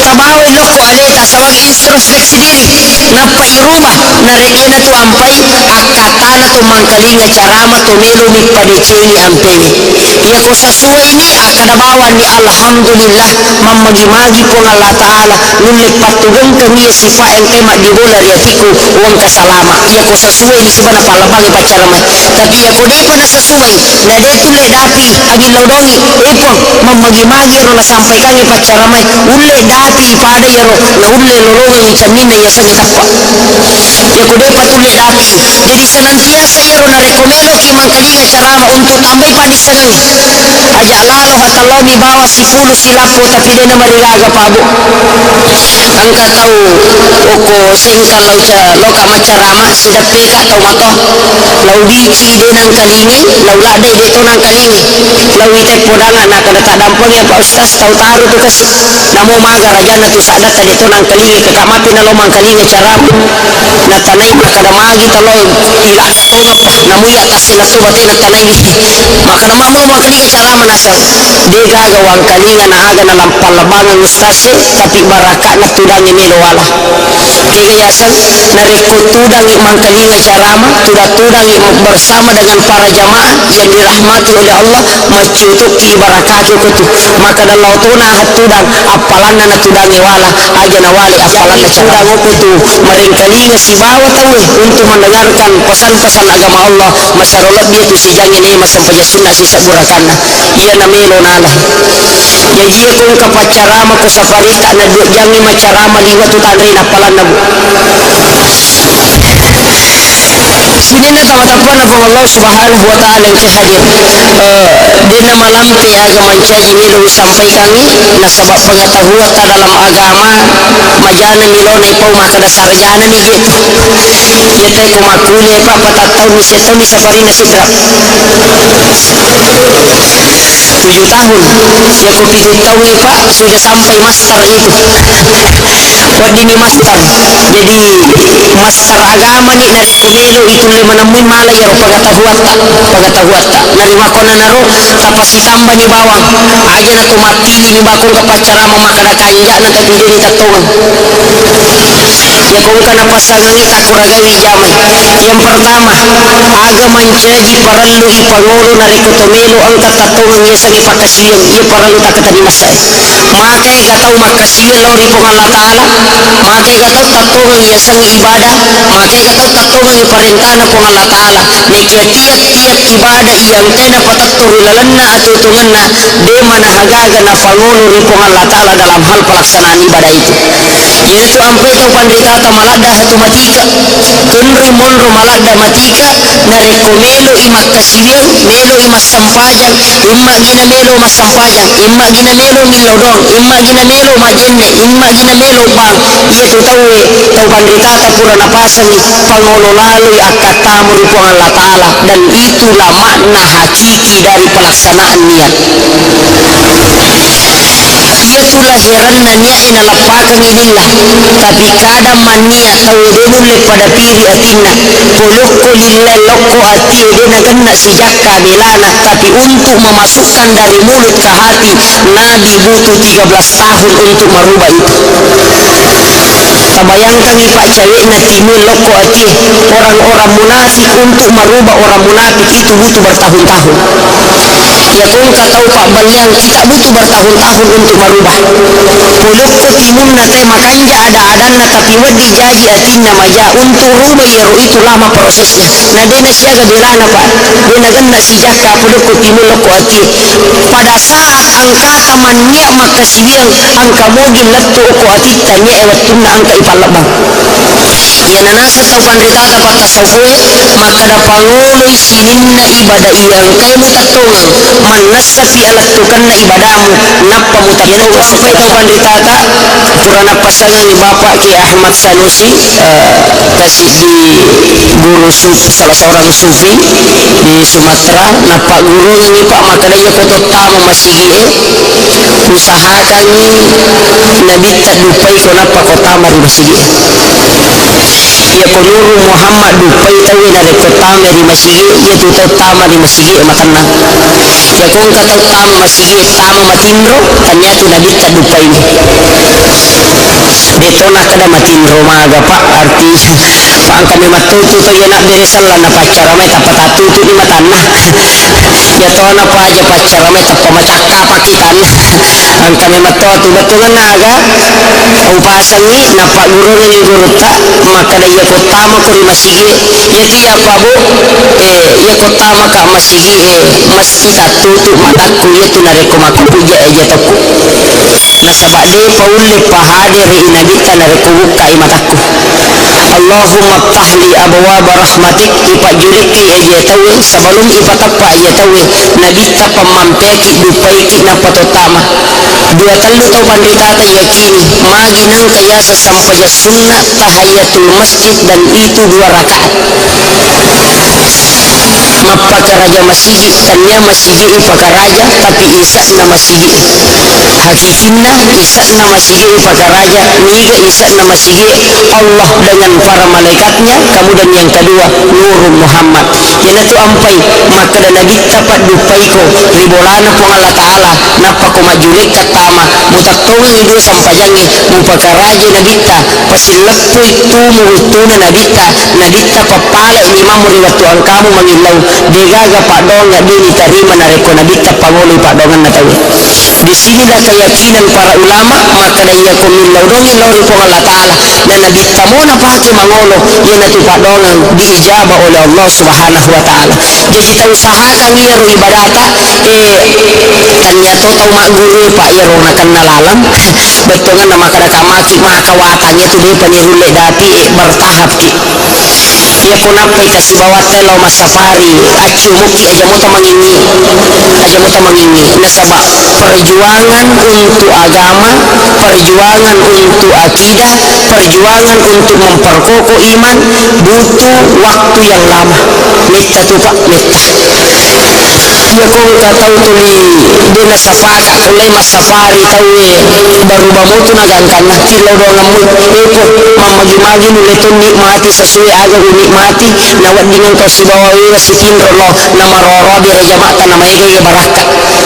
tabawi loko aleta sawang introspeksi diri na pairuma na rekena tu ampai akatana tu mangkalinga carama tu melu mi padeceni ampeni ya ko sasuai ni akada bawa ni alhamdulillah mamagi-magi pong Allah Ta'ala nulit patugang kami sifa yang tema di bola riatiku uang kasalama ya ko sasuai ni siba na palabagi pacaramai tapi ya ko deko na sasuai na detu le dapi agi laudongi epong mamagi-magi ro na sampai kangi pacaramai ulle dapi pada ya ro na ulle lolongan icamina ya sangi tapwa ya ko depa tulle dapi jadi senantiasa ya ro na rekomelo ki mangkalinga carama untuk tambay panisanangi aja lalo hatalau mi bawa si pulu silapo tapi dia na marilaga pabo angka tau oko sengka loka macarama sidap peka tau mato lau bici dia nang kalingi lau ladai dia to nang kalingi lau itek podangan nak kada tak dampang ya Pak Ustaz tau taruh tu kas namo maga rajana tu sadat dia to nang kalingi kakamapi na lo mang kalingi carama na tanay makada magi talo ila na to ngapa namu ya tasila to bati na tanay makada mamu mang kalingi carama nasa dega gawang kalinga na aga na lampalabangan ustase tapi baraka na tudang ini loala kaya yasan na rekod tudang mang kalinga carama tudang bersama dengan para jamaah yang dirahmati oleh Allah macutuk ki barakatu kutu maka dalau tuna hat tudang apalan na tudang wala aja na wali apalan na tudang kutu maring kalinga si bawa tahu untuk mendengarkan pesan-pesan agama Allah masyarullah dia tu si jangan ini masampaya sunnah si saburakanna iya na melo nala ya jia kung kapacarama ko saparita na jangi macarama liwa tu tandri na palan na bu sini na tawatapuan na pong Allah subhanahu wa ta'ala yang hadir di na malampi agama caji milo sampai kami na sabab pengetahuan ta dalam agama majana milo na ipaw makada sarjana ni gitu yatay kumakuli pa patataw ni setaw ni safarina sibrap 7 tahun ya ko pigutawi pa sudah sampai master itu wadini master jadi master agama ni narekomelo itu le manamuy malay ro pagatahuata narima ko na naro kapasitamba ni bawang aja na tumatili ni bakong kapacarama makada kanja na tatudiri tatungan ya kung ka napasangangi takuragawi jamay yang pertama aga mancaji parallu ipangolo na rekotomelo ang katatungan niya sa ipakasiyan iya parallu takatani masay makay gataw makasiyan lori pong Allah Ta'ala makay gataw tatungan niya sang ibadah makay gataw tatungan niya parentana pong Allah Ta'ala na tiyak ibadah iyang tena pataktor ilalanna at tutungan na de manahagaga na pangolo rin pong Allah Ta'ala dalam hal pelaksanaan ibadah itu yaitu ampai tau pandritata malada hatu matika kunri monro malada matika na rekomelo imak kasiyan melo imas sampajang imma gina melo mas sampajang imma gina melo milodong imma gina melo majenne imma gina melo bang iya tu tau pandritata pura napasani pangolo lalu akatamu ripong Allah Ta'ala dan itulah makna hakiki dari pelaksanaan niat ia tu lahiran nanya inalapakan inillah tapi kadang mania tahu denule pada piri atina poloko lillah loko ati dena kena si jakka belana tapi untuk memasukkan dari mulut ke hati Nabi butuh 13 tahun untuk merubah itu Tabayangkan ni pak cewek na timbul loko ati orang-orang munafik. Untuk merubah orang munafik itu butuh bertahun-tahun. Ya kung katau pak baliang tidak butuh bertahun-tahun untuk merubah. Puluk ko timun na tay makanja ada-adan na tapi wedi jaji atin na maja untuk rubah ya itu lama prosesnya. Nah dia na siaga belana pak. Dia na ganda si jaka puluk ko timun loko ati. Pada saat angka tamannya maka sibiang angka mogin lattu ko ati tanya ewatun na angka ipalabang. Ya nanasa tau pandita dapat tasawuf maka da panguluy sininna ibadah iyang kay mutatungang manasa fi alattukan na ibadahmu nappa mutatungang sampai tau pandita ta purana pasangan ni Bapak Ki Ahmad Sanusi kasih di guru sufi, salah seorang sufi di Sumatera nappa guru ni pak maka da iya kotot tamu masigi usahakan nabi tadupai ko nappa kota mari masigi ya konuru Muhammad dupai tawi na rekota mari masigi ya tu tama di masigi makanna ya kung katau tama masigi tama matindro tanya tu nabi tadupai ni detona kada matindro maga pak artinya ang kami matutu to ya nak beresalan na pacara may tapatatu tu di matanna ya to na pa aja pacara may tapamacakka pakitan ang kami matutu batungan naga upasang ni napa guru ni guru ta maka da iya kotama ko ri masigi ya tiya pa bu ya kotama ka masigi masjid atutu mataku ya tu nareko makupuja aja toku nasabade paulle pahadir inabi tanareko buka mataku Allahumma ftahli abwaab rahmatik ipak juriki aja tahu sebelum ipatapa aja tahu nabi ta pamampeki dupaiki na patotama dua talu tau pandita ta yakini maginang kaya sampai sunnah tahiyatul masjid dan itu 2 rakaat mapakaraja masigi tanya masigi ipakaraja tapi isak na masigi hakikinna isak na masigi ipakaraja niga isak na masigi Allah dengan para malaikatnya kemudian yang kedua nurul Muhammad yana tu ampai maka dan nabi tapat dupaiko ribolana po Allah Ta'ala napa ko majurik katama mutatong ido sampajangi mupakaraja nabi ta pasilapu itu muhutuna nabi ta papala imam riwatu ang kamu mangilaw degaga padong nga dini tarima nareko nabi ta panguli padongan na tawi di sinilah keyakinan para ulama maka daya kumilaw dong ilaw po Allah Ta'ala na nabi ta mo na pake mangolo yan na padongan diijaba oleh Allah Subhanahu wa Ta'ala jadi ta usahakan iyaro ibadata kanya to tau maguru pak iyaro na kanalalam betungan na makadakamaki makawatanya tu dia panirule dapi bertahap ki ya punapay kasi bawat telaw masafari acu muki aja mo ta mangingi nasaba perjuangan untuk agama perjuangan untuk akidah perjuangan untuk memperkokoh iman butuh waktu yang lama mita tu pak mita ya kung katau tuli dina safaka kulay masafari tawe barubah mo tu nagangkan na kilaw do nga mo mamagi-magi nuliton nikmati sesuai aga unikmati nawad dengan kau si bawawi wasikin rolo na maroro di rejamata na may gaya baraka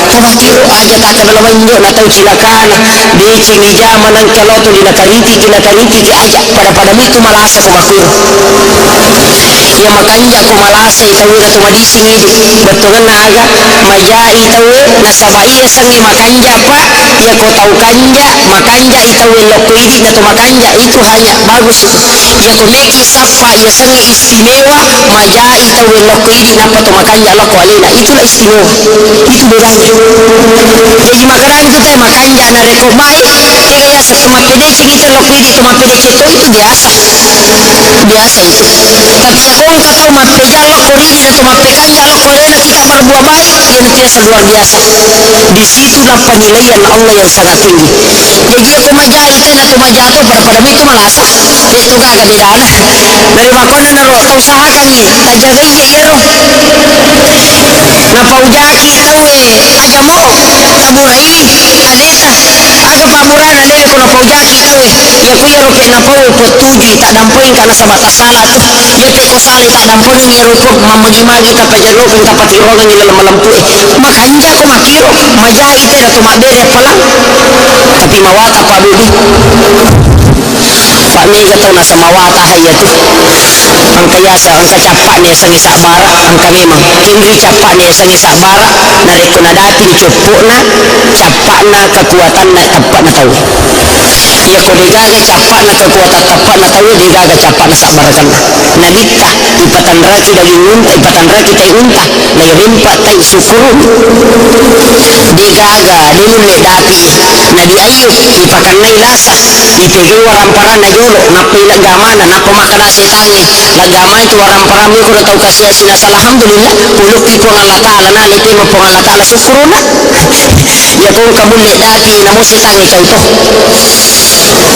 kabakiro aja tak kabalawan nyo na tau cilakan di cinijaman ang kaloto di nakariti ki aja pada mo itu malasa kumakiro ya makanya kumalasa itawi na tumadising hidup betungan na aga majai itawi nasabaiya sangi makanja pak ya kau tahu kanja makanja itawi lokoidi na tumakanja itu hanya bagus itu ya kumeki sapa ya sangi istimewa majai itawi lokoidi napa tumakanja loko alina itulah istimewa itu bedanya jadi makaran kita makanja na reko baik kaya sa tumapedece kita lokoidi tumapedece itu biasa itu tapi kung katau mapeja lokoidi na tumapekanja loko alina kita berbuat baik yang biasa luar biasa di situlah penilaian Allah yang sangat tinggi jadi aku majai tena tumajato pada itu malasa itu kagak bedana dari makona naro usahakan ni tajagai ya ro na paujaki tawe aja mo taburai aleta aga pamurana lele ko na paujaki tawe ya kuya ro ke na pau potuju tak dampoin kana sa batasala tu ya te ko sale tak dampoin ni ro ko mamagi-magi ta pajalo ko ta patirogan ni malampu makanja ko makiro majai tena tumabere palang tapi mawata pa bibi ni gato na sa mawata hayatu ang kayasa ang kacapa niya sang isa bara ang kami mang kinri capa niya sang isa bara nareko na dating cupo na capa na kekuatan na tepat na tahu ya ko digaga capa na kekuatan tepat na tahu digaga capa na sa barakan na nagita ipatan raki daging unta ipatan raki tay unta lay rimpa tay sukurun digaga dinun le dapi na diayub ipakan nay lasa ipegay warampara na yolo napay lagamana napamakala setange lagaman tu warampara mi ko na tau kasya sinas alhamdulillah puluk iko ng Allah Ta'ala na lipi mo po ng Allah Ta'ala sukuruna ya kung kabuli dapi na mo setange ikaw to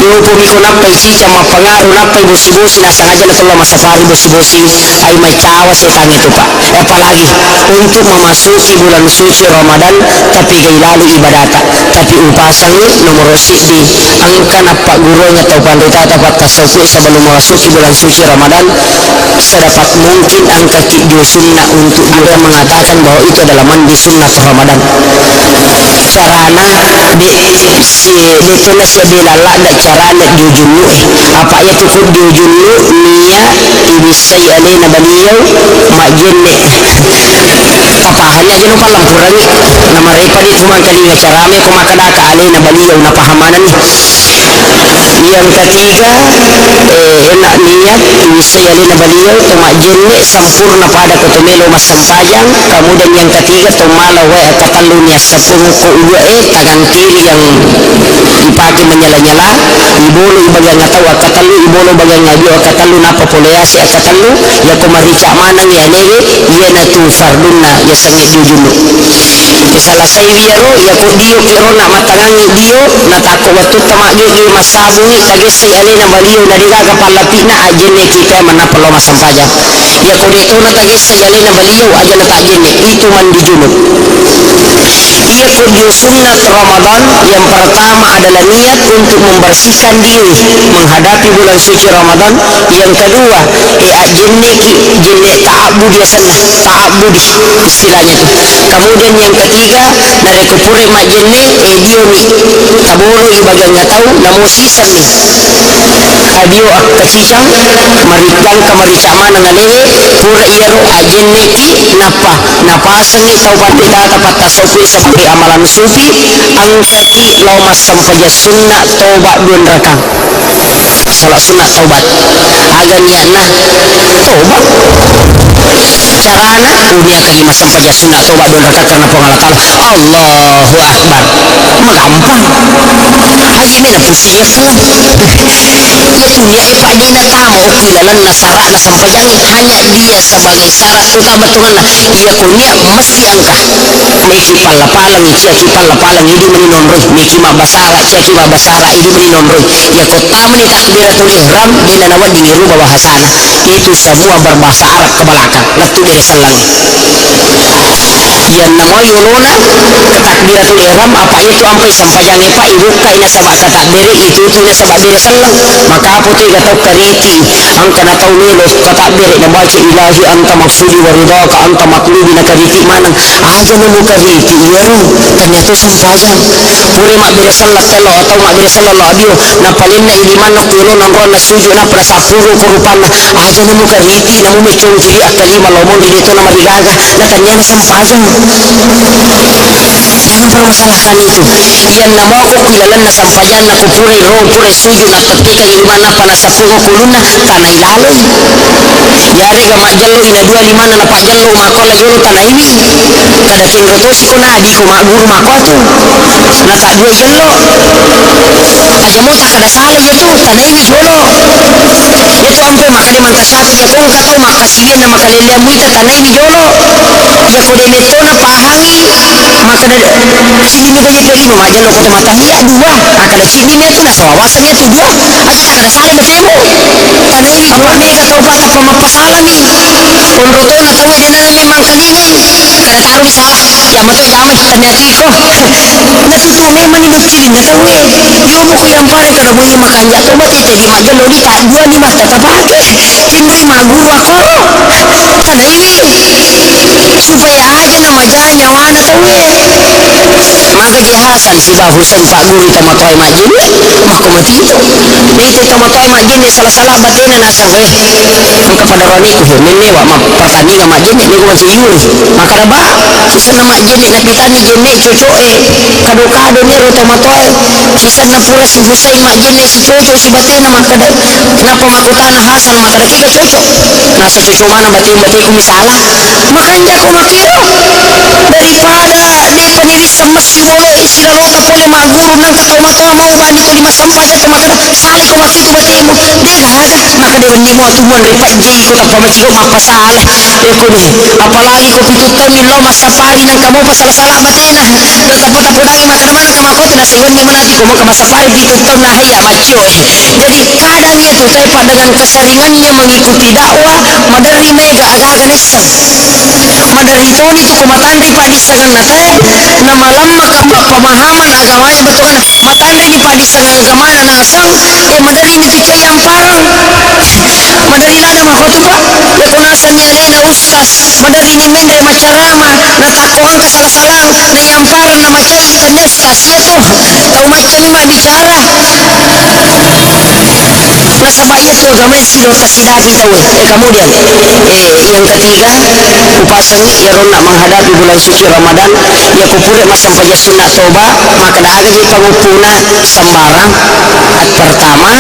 yung pumiko napay chicha mapangaro napay busi-busi nasa nga dyan na tulang masafari busi-busi ay may cawa setange ito pa apalagi untuk memasuki bulan suci Ramadan tapi kay lalu ibadata tapi upasangnya nomor di angka napak gurunya atau pandita dapat tasawuf sebelum memasuki bulan suci Ramadan sedapat mungkin angka video sunnah untuk dia mengatakan bahwa itu adalah mandi sunnah Ramadan carana si detona si dilala da carana diujunu apa ya cukup diujunu niya ibisay alina baliyaw majenne kapahannya gino palang kurangi na maripadi kuman kalinya carame kumakadaka alina baliyaw na pahamanan yang ketiga enak niat ibisay alina baliyaw tumajenne sempurna pada kutumelo mas sampayang kemudian yang ketiga tumala wa katalunya sepuluh tangan kiri yang dipakai menyala-nyala ibolo ibagang ngataw akatalu ibolo bagang ngabi akatalu napa poleasi akatalu ya kumarica manang ya nege ya natu fardunna ya sangi jujunu salah saywiaro ya ko dio kiro na matangangi dio natako watu tamage di masabungi tagesay alina baliyo na digaga palapina ajene kita manapalo masampaja ya ko dito na tagesay alina baliyo aja na tajene itu mandi junub ia kunjung sunnah Ramadan yang pertama adalah niat untuk membersihkan diri menghadapi bulan suci Ramadan yang kedua jenne ta'abud ya sana ta'abud istilahnya itu kemudian yang ketiga dari kupure majenne dio ni tabolo ibagang tahu namo sisan ni adio akacicang marigang kamaricama nangalehe pura iaro ajenne ti napasang ni taubat ita tapat tasofi sebagai amalan sufi angkati laumas sampaja sunnah taubat dun rakang salah sunnah taubat agaknya nah taubat carana dunia kalima sampaja sunnah taubat dun rakang karena pengalatan Allahu Akbar magampang agaknya na pusiya kan dunia ipadina tamu kilalan nasara na sampajang hanya dia sebagai syarat utama tungan ia kunya mesti angka meki palapalang iki palapalang ini meninonroy meki mabasara ceki mabasara ini meninonroy ya kota ni takbiratul ihram dina nawa dingiru bahasana itu semua berbahasa Arab ke belakang letu dari selang yang nama yolona takbiratul ihram apa itu ampai sampajang ipa ibuka ina sabak katakbiri itu ina sabak biri selang maka putih gatau kariti angka na tau nilos katakbiri na baca ilahi anta maksudi waridaka anta matlubi na kariti manang aja na mo kariti yaro ternyata sampajang puri mak biri selang telo atau mak biri selang labio na palin na iliman na kilo na ron na suju na prasapuro kurupan na aja na mo kariti na mo mechong fili akalima lomon dito na marigaga na kanya na sampajang jangan permasalahkan itu yang nama aku kilalan na sampajan na kupure roh pure suju na petika lima na panasapuro kuluna kana ilalay yari ga majallo ina dua lima na napajallo makola yolo tanaiwi kada kinroto si kuna di ko maguru makoto na ta dua jallo aja mo takada sale yetu tanaiwi jolo yetu ampe makade mangkasatu ya kong kato makasiye na makalele muita tanaiwi jolo ya kode metona pahangi makada sini mi gaje pelino majallo ko mata hiya dua akada sini mi tu na sawawasan yetu dua aja takada sale betemo tanaiwi apa mi ka tobat apa mapasala mi onroto na tawe dina na memang kalingai kada taru mi salah ya mato jamai ternyata iko natutane mani bekilin na tawe yo mo ko yang pare kada mo makanya tobat ite di majallo di ta dua lima tatapake kinri maguru akoro tanaiwi supaya aja na majanya wana tawe maka jihasan si bahusan pak guru tama toy majin maka mati itu itu tama toy majin salah-salah batena nasa angka pada roni ku nene wa ma pertandingan majin ni ku masih yuri maka ada ba sisa nama majin na bitani jenne cocok kado-kado ni tama toy sisa na pura si husay majin si cocok si batena maka da kenapa makutana hasan maka da tiga cocok nasa cocok mana batin-batin ku misalah makanya ku makiro daripada di peniris sama si bolo isi lalota pole maguru nang toma mau bani ko di masampa sa toma sali ko makito batimu dia gaga maka dia bendi mo tubuan ripat ji ko ta pamacigo mapasalah ya ko ni apalagi ko pitutan min lo masapari nang kamu pasalah-salah batena tapot-tapodangi maka naman kamakot na sa iwan ni manati ko maka masapari pitutan na haya macio jadi kadang itu taipa dengan keseringannya mengikuti dakwah madari mega aga-aga nesang madari toni tu kumatandri padisangan na teh na malam maka pemahaman agamanya betul kan matandri di padisangan agamanya na asang madari ni tu yang parang madari lada ma khutbah ya kunasa milai na ustaz madari ni min dari macarama na takuan ke salah-salang na yang parang na macai pendes kasia tu tau macam mah bicara nasabaya tu agama silo tasidadi tahu kemudian yang ketiga upasangi yaron nak menghadapi bulan suci Ramadan ya kupure masam paja sunnah toba maka dah jadi pangupuna sembarang at pertama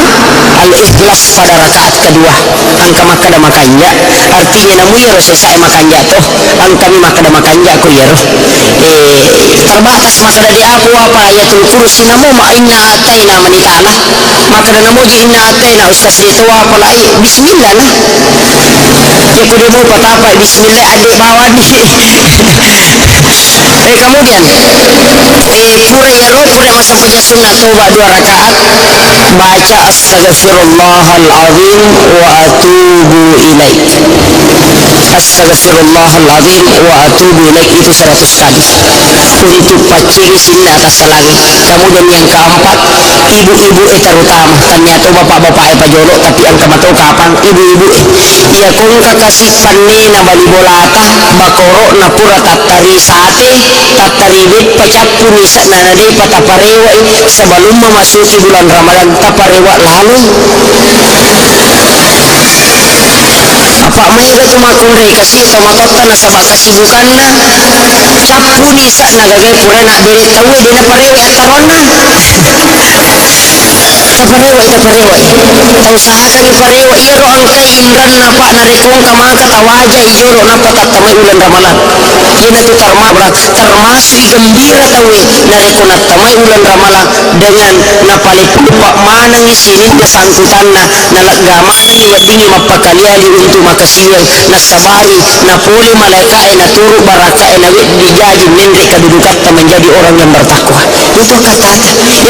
al-ikhlas pada rakaat kedua angka maka dah makanya artinya namu ya saya makanya toh angkami maka dah makanya ko ya terbatas maka dah di apa ayatul kursi namu ma inna ataina manitalah maka dah namu ji inna ataina ustaz itu apa lai bismillah lah ya kudu mau patapa bismillah ade bawa di kemudian pura ya lo pura masa paja sunnah toba 2 rakaat baca astaghfirullahalazim wa atubu ilaik astaghfirullahalazim wa atubu ilaik itu 100 kali untuk paciri sinna atas langit kemudian yang keempat ibu-ibu terutama ternyata bapak-bapak pajolo tapi angka matau kapan ibu-ibu ya kung kakasih panne na balibolata bakoro na pura tatari sate tatari bit pacapu nisa na nade pataparewa sebelum memasuki bulan Ramadan taparewa lalu apa mai ga tumakure kasih tomatot na sabak kasibukanna capu nisa na gagay pura na bere tawo di na parewa tarona taparewa usahakan iparewa iro ang kaimran na pa na rekong kamangka tawaja ijolo na patatamay ulan Ramadan yan itu termasuk gembira tawi na rekong natamay ulan Ramadan dengan napalipupa manang isinin na sangkutan na nalaggaman ni wadini mapakaliali untuk makasiwel na sabari na puli malaika na turu baraka na dijaji nindri kedudukan menjadi orang yang bertakwa itu kata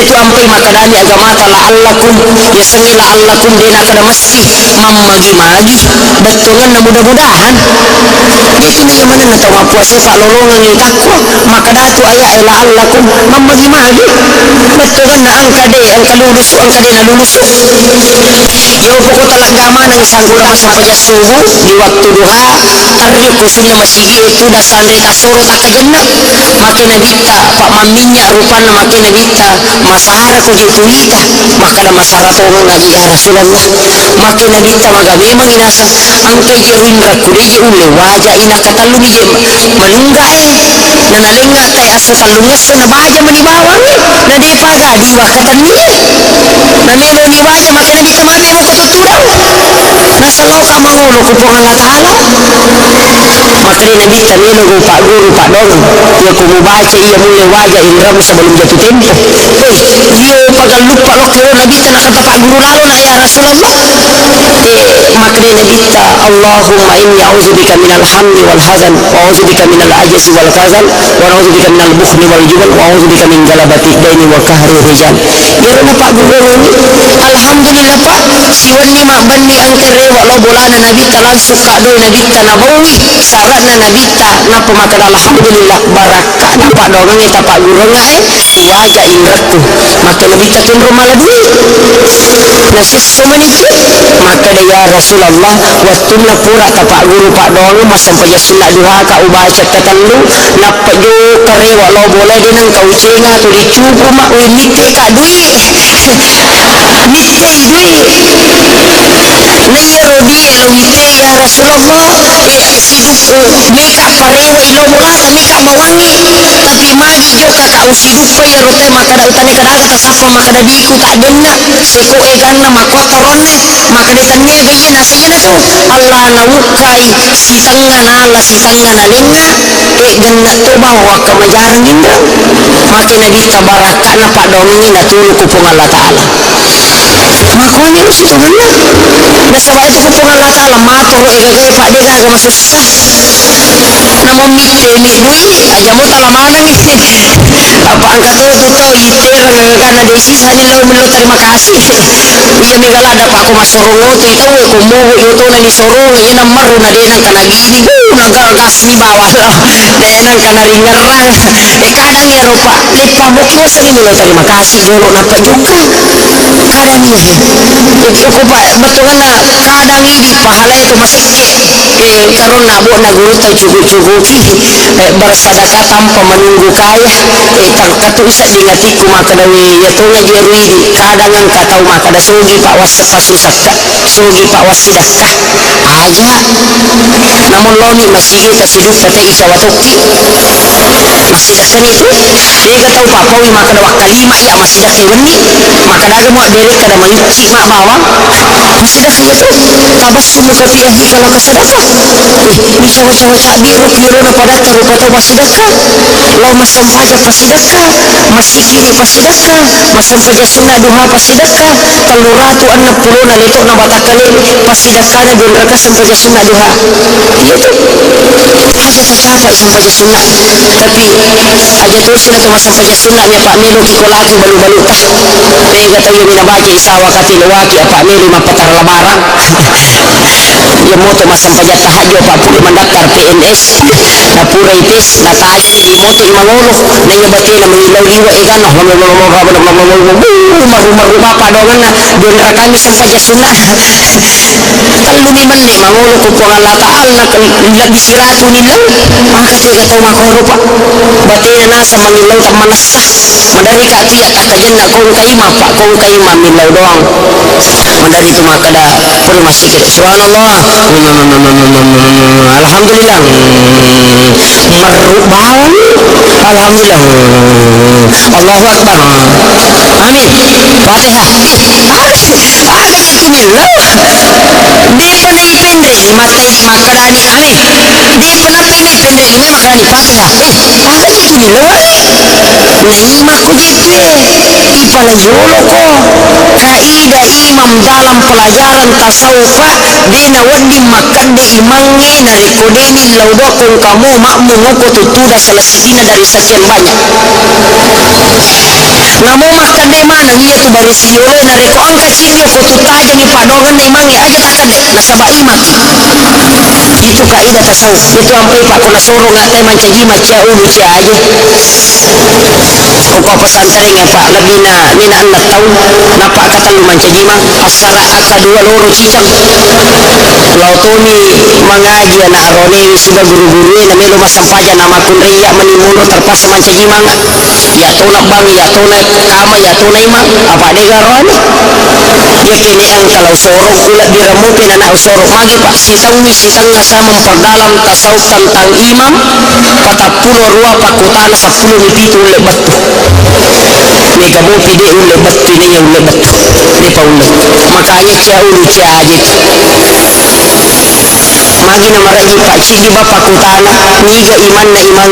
itu ampai makadani agamata la'allakum ya sengi la'allakum dina kada mesti mamagi-magi betungan na mudah-mudahan itu na gimana na tawa puasa pak lolongan yung takwa maka datu ayah la'allakum mamagi-magi betungan na angka lulus na lulus yo pokok talagama ng isang ulama sampai jas subuh di waktu duha hari khususnya masih itu dasan reda soro tak kajenna makin nabita pak maminya rupana makin nabita masara ko gitu ita maka na masara to ngaji ya Rasulullah makin nabita maga memang inasa angke jerindra kudeje ule wajah ina katalungi je manungga nanalenga tay asa talungas na baja manibawang na di paga di wakatan ni na melo ni baja makin nabita mabi mo ko tuturang nasa loka mangulo ko po Allah Ta'ala maka ni nabita melo ko pak guru pak dong ya kumubaca iya mule wajah indram sebelum jatuh tempo yo pagal lupa lo kero nabita nakata pak guru lalo na ya Rasulullah maka ni nabita Allahumma inni a'udzubika minal hammi wal hazan wa a'udzubika minal ajzi wal kazal wa a'udzubika minal bukhli wal jubal wa a'udzubika min galabati daini wa kahri rijal ya na pak guru ni alhamdulillah pak siwan ni mak bani angke rewa lo bolana nabita langsung kadoi nabita nabawi syarat na nabita napa maka alhamdulillah baraka na pak dongang ita pak guru nga wajah indrakku maka nabita tun rumah lagi nasi so meniki maka kada ya Rasulullah wattunna pura tapak guru pak dong masam paja sunna duha ka ubaca tatallu nappa jo kare walau boleh dinang kau cenga tu dicupu mak we mitte ka dui mitte dui naya rodi lo mitte ya Rasulullah sidupku mika parewa ilo mulata mika bawangi tapi magi joka ka usiduk pa ya rote maka da utane kada ta sapa maka da diku tak denna seko eganna makotoronne maka da tanne bayana sayana tu Allah na wukai sitanga na Allah sitanga na linga ganna tu bawa ka majarang inda maka nabi tabaraka na padomi na tulu kupung Allah taala makanya usitu ganna na sabay tu kupung Allah taala matoro egagay pa de gaga masusah namun mitte mi dui aja mo talamana mi apa angkat tu tau iter karena desi hanya lo milo terima kasih iya mi gala ada pak ko masorongo tu itu ko mo itu na ni sorong iya na maru na de nang kana gini nagal gas ni bawah lo de nang kana ringerang kadang ya rupa lipa mo ko sa milo terima kasih jolo na pa juga kadang ya itu ko pa betul na kadang ini pahala itu masih karon nabo na guru ta cugu-cuguki bersadakah tanpa menunggu kaya katu isa dingatiku maka dawe yatonya jeruidi kadang ang katau maka da sogi pak was pasusaka sogi pak wasidakah aja namun lomi masih tasiduk tata isa watoki masidakkan itu dia katau pak pawi maka da wakalima ya masidaki wani maka daga mo dere kada manyuci mak bawang masidaki itu tabasum kafi ahi kalau kasadaka ni cawa-cawa cabi rukiro na padaka rupa tau masidaka lo masam paja pasidaka masikini pasidaka masam paja sunnah duha pasidaka teluratu anna puluna letok na batakale pasidaka na gunraka sam paja sunnah duha itu aja tercapai sam paja sunnah tapi aja terus na masam paja sunnah nya pak melo kikolaki balu-balu tah pega tayo minabaja isawa katilawaki pak melo mapatar lamarang ya moto masam paja tahajud pak puli mendaftar PNS na pura itis na tayo di moto imangolo na nyabati na mengilaw liwa ikan rumah padongan na doon rakami sa paja sunnah kalumiman ni mangolo ko po Allah taal na disiratu nilang maka tiga tau makoro pak bati na nasa mengilaw tak manasah madari ka tiya takajan na kong kaima pak kong kaima milaw doang madari itu maka da puri masih kita subhanallah alhamdulillah merubah alhamdulillah Allahu akbar amin fatihah ada kini lo di panai pendek matai makarani amin di panai ini pendek ini makarani fatihah ada kini lo naima ku DP ipala yolo ko kaidah imam dalam pelajaran tasawufa dina wadi makan di imangi na rekodeni laudokong kamu makmu ngoko tutuda selesidina dari sekian banyak namo makan de mana hiya tu bari siyolo na reko angka cirio ko tutaja ni padongan na imangi aja takkan nasaba iman itu kaidah tasawuf itu ampai pak kona soro nggak teh mancaji macia ulu cia aja kok pesantren ya pak lebih na nina anak tahu napa kata lu mancaji mah asara akadua loro cicang lautoni mengaji anak arone sudah guru-guru na melo masampaja nama kunriya menimulo terpaksa mancaji manga ya tolak bang ya tolak kama ya tunai mah apa degaron ya kini ang kalau sorong ulat diramutin anak sorong magi pak sitang ngasa memperdalam tasawuf tentang imam kata pulau rua pakutana 10 itu lebat tuh ini kamu pide lebat ini yang lebat ini paulah makanya cia ulu cia aja magi na maragi pak cigi bapak kutana niga iman na iman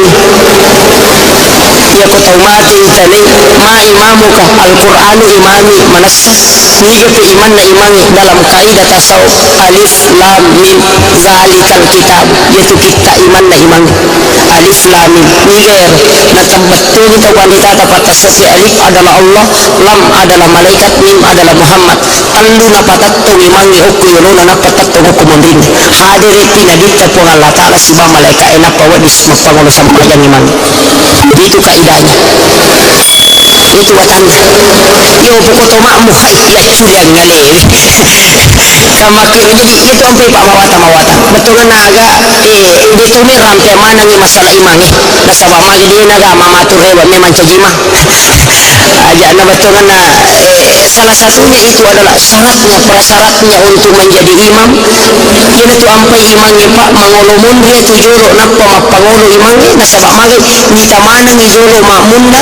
ya ko taumati tani ma imamuka al-Qur'anu imami manassa niga tu iman na iman dalam kaidah tasawuf alif lam mim zalikal kitab yaitu kita iman na iman alif lam mim niga na tambattu kita wanita dapat tasawuf alif adalah Allah lam adalah malaikat mim adalah Muhammad tallu na patattu iman hukku yuluna na patattu hukumun din hadir pinadita po Allah Ta'ala si ba malaika enak pawadis magpangulo sa mayang iman itu kaidahnya itu watanda yo buko to makmu hay ya culian ngalewi makir jadi itu ampe pak mawata betul naga itu ni rantai mana ni masalah imangi nasabah magi dia naga mamatur hebat memang cajima aja na betul salah satunya itu adalah syaratnya prasyaratnya untuk menjadi imam kena tu ampe imangi pak mangolomun dia tu jolo napa mapangolo imangi nasabah magi mita mana ni jolo makmunda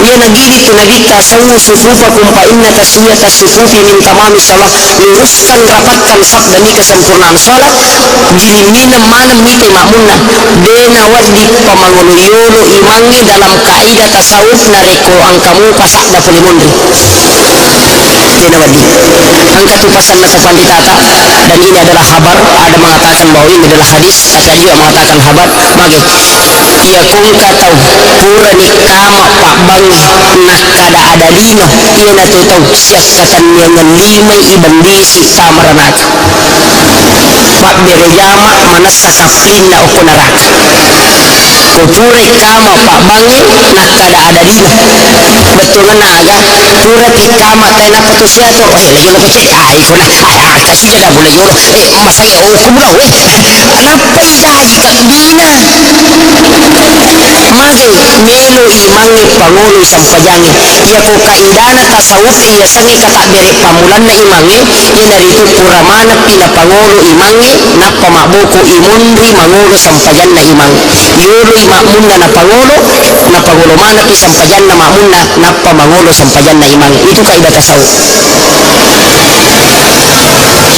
dia nagiri tu nabita sawu sufufakum fa inna taswiyata sufufi min tamami salat luruskan rapatkan saf demi kesempurnaan salat diri minam manam mite makmuna dena wadi pamangolo yolo imangi dalam kaidah tasawuf nareko angkamu pasak da puli mundri dena wadi angka tu pasan nasa panditata dan ini adalah kabar ada mengatakan bahwa ini adalah hadis ada juga mengatakan kabar mage ia kung katau pura ni kama pak bangi nak kada ada lino ia na tu tau siap katan yang lima ibandisi kamaranak pak berejama mana sakaplin na uko neraka pura kama pak bangi nak kada ada lino betul naga pura ti kama tayo na patusiato lagi mo ko cek iko na kasi jada boleh yoro masaya kumula kenapa idaji kakdina mage melo imangi pangulu sampajangi ia ko kaidana tasawuf ia sangi kata bere pamulan na imangi ia dari itu puramana pina pangulu imangi na pamabuko imundri mangulu sampajan na imang yoro imamunna na pangulu mana pi sampajan na mamunna na pamangulu sampajan na imang itu kaidah tasawuf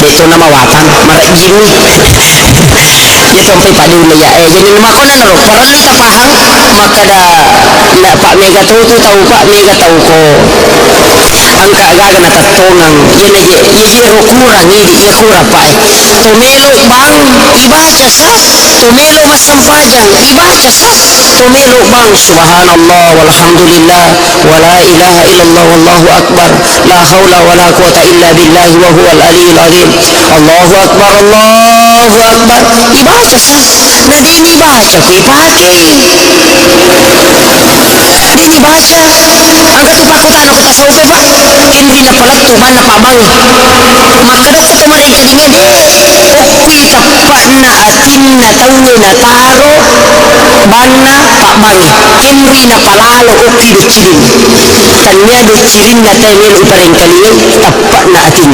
itu nama watan mara jimi ya sampai pada ya jadi makona naro parang kita pahang maka da na Pak Mega tahu Pak Mega tahu ko angka agaga na tatongang ye kurang ini ye kurang Pak tumelo bang ibaca sa tumelo masampajang ibaca sa tumelo bang subhanallah walhamdulillah wala ilaha illallah wallahu akbar la haula wala quwata illa billahi wa huwal aliyul azim Allahu akbar ibaca sa na dini baca ku ipake dini baca angka tu pakutan aku tasawuf pak ini na palak tu bana pabang maka dok tu mereka dingin ukui tapak na atin na tawe na taro bana pabang imri na palalo uki do cirin kanya do cirin na tayo upareng kalingin tapak na atin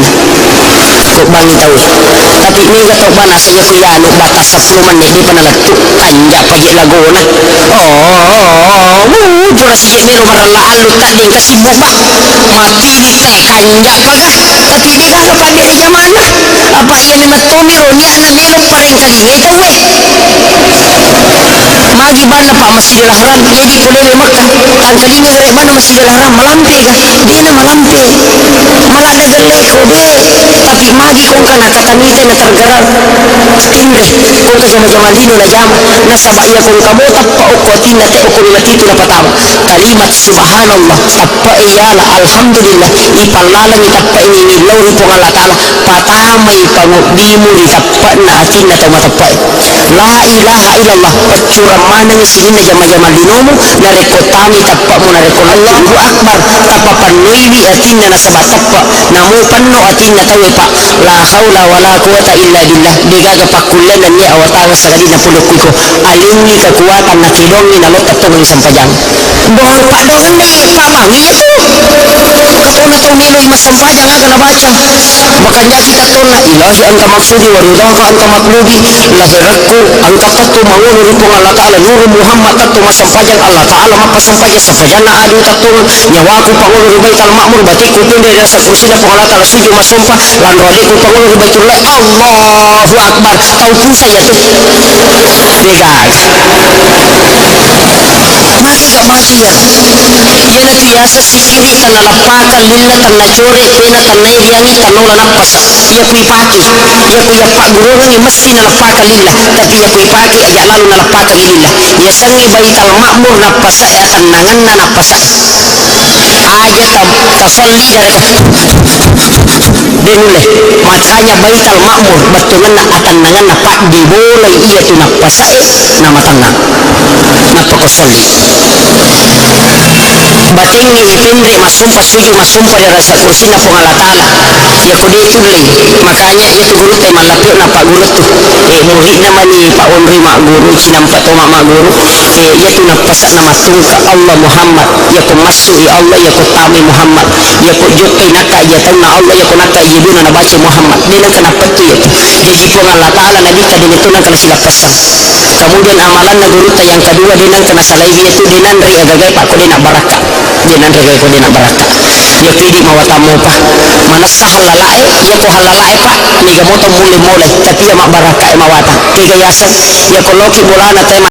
tuk bang tahu tapi ini gatok bana saya kuyano batas 10 menit di panalatu kanja pagi lagona jura si melo maralahan lu tadi kasih bubah mapili teh kanja paga tapi ini kalau kami jamana apa ia ni matomiro ni ana melo pareng kalinga itu we magi bana pak Masjidil Haram jadi boleh Makkah ang kalinga wala bana Masjidil Haram malampe ga di na malampe malada galay ko be tapi magi kung kana katanite na targarar tingre kung ka jama-jamalino na jama nasabaya kung kabota pa ukotin na te ukul matito na patama kalimat subhanallah tappa iyala alhamdulillah ipalalang itappa ini nilaw ni pong Allah Ta'ala patamay pangudimo ni tappa na atin na tamatappa la ilaha illallah pacuramanang sinin na jama-jamalino mo na rekotami tappa mo na rekot Allahu Akbar tappa panuiwi atin na nasabatappa namu panno atin na tawe pa la haula wala quwata illa billah digaga pakulan na niya awataga sa kalina pulok ko alingni kekuatan na kilongi na lotat to ng sampajang doang pa doang ni pamangi ito katuna to nilo masampajang aga nabaca makanya kita tuna ilahi anta maksudi wa ridaka anta matlubi lahirakku anta tattu mangulu ripong Allah Ta'ala nuru Muhammad tattu masampajang Allah Ta'ala mapasampajang sampajang na adu tattu nyawaku pangulu ribaital ma'mur batiku tunde rasa kusina pong Allah Ta'ala suju masumpa lan radiku pangulu ribaitullah Allahu Akbar tau pusa ya tuh begag maki ka baki ya yana biasa sikiri tanah lapaka lilla tanah core pena tanah iriangi tanola napasa ya kui paki ya kui apa gurungan mesti na lapaka lilla tapi ya kui paki aja lalu na lapaka lilla ya sangi baital makmur napasa ya tanangan na napasa aja tasolli dari denule makanya Baitul Ma'mur betulna atandangan pak diboleh ia tu nak pasai nama tangan napa kosolli batingi ipindri masumpa suju masumpa dari rasa kursi na Allah Ta'ala ya kode itu makanya ya tu guru teh malapio na pak guru tu murid nama ni pak onri mak guru cinampa to mak guru ya tu nak pasak nama tungka Allah Muhammad ya ko masuk ya Allah ya ko tami Muhammad ya ko jokai naka ya tanna Allah ya ko naka ya duna na baca Muhammad dia kenapa tu ya jadi jika Allah Ta'ala nabi kadin itu nak kena silap pasang kemudian amalan na guru yang kedua dia kena salaibi itu dia nan ri agagai pak ko dia nak barakah dia nan ri ko dia nak barakah ya pidi mawatamu pa mana sah halalae ya ko halalae pak ni gamoto mulai tapi ya mak barakah mawata tiga yasan ya ko loki bolana tema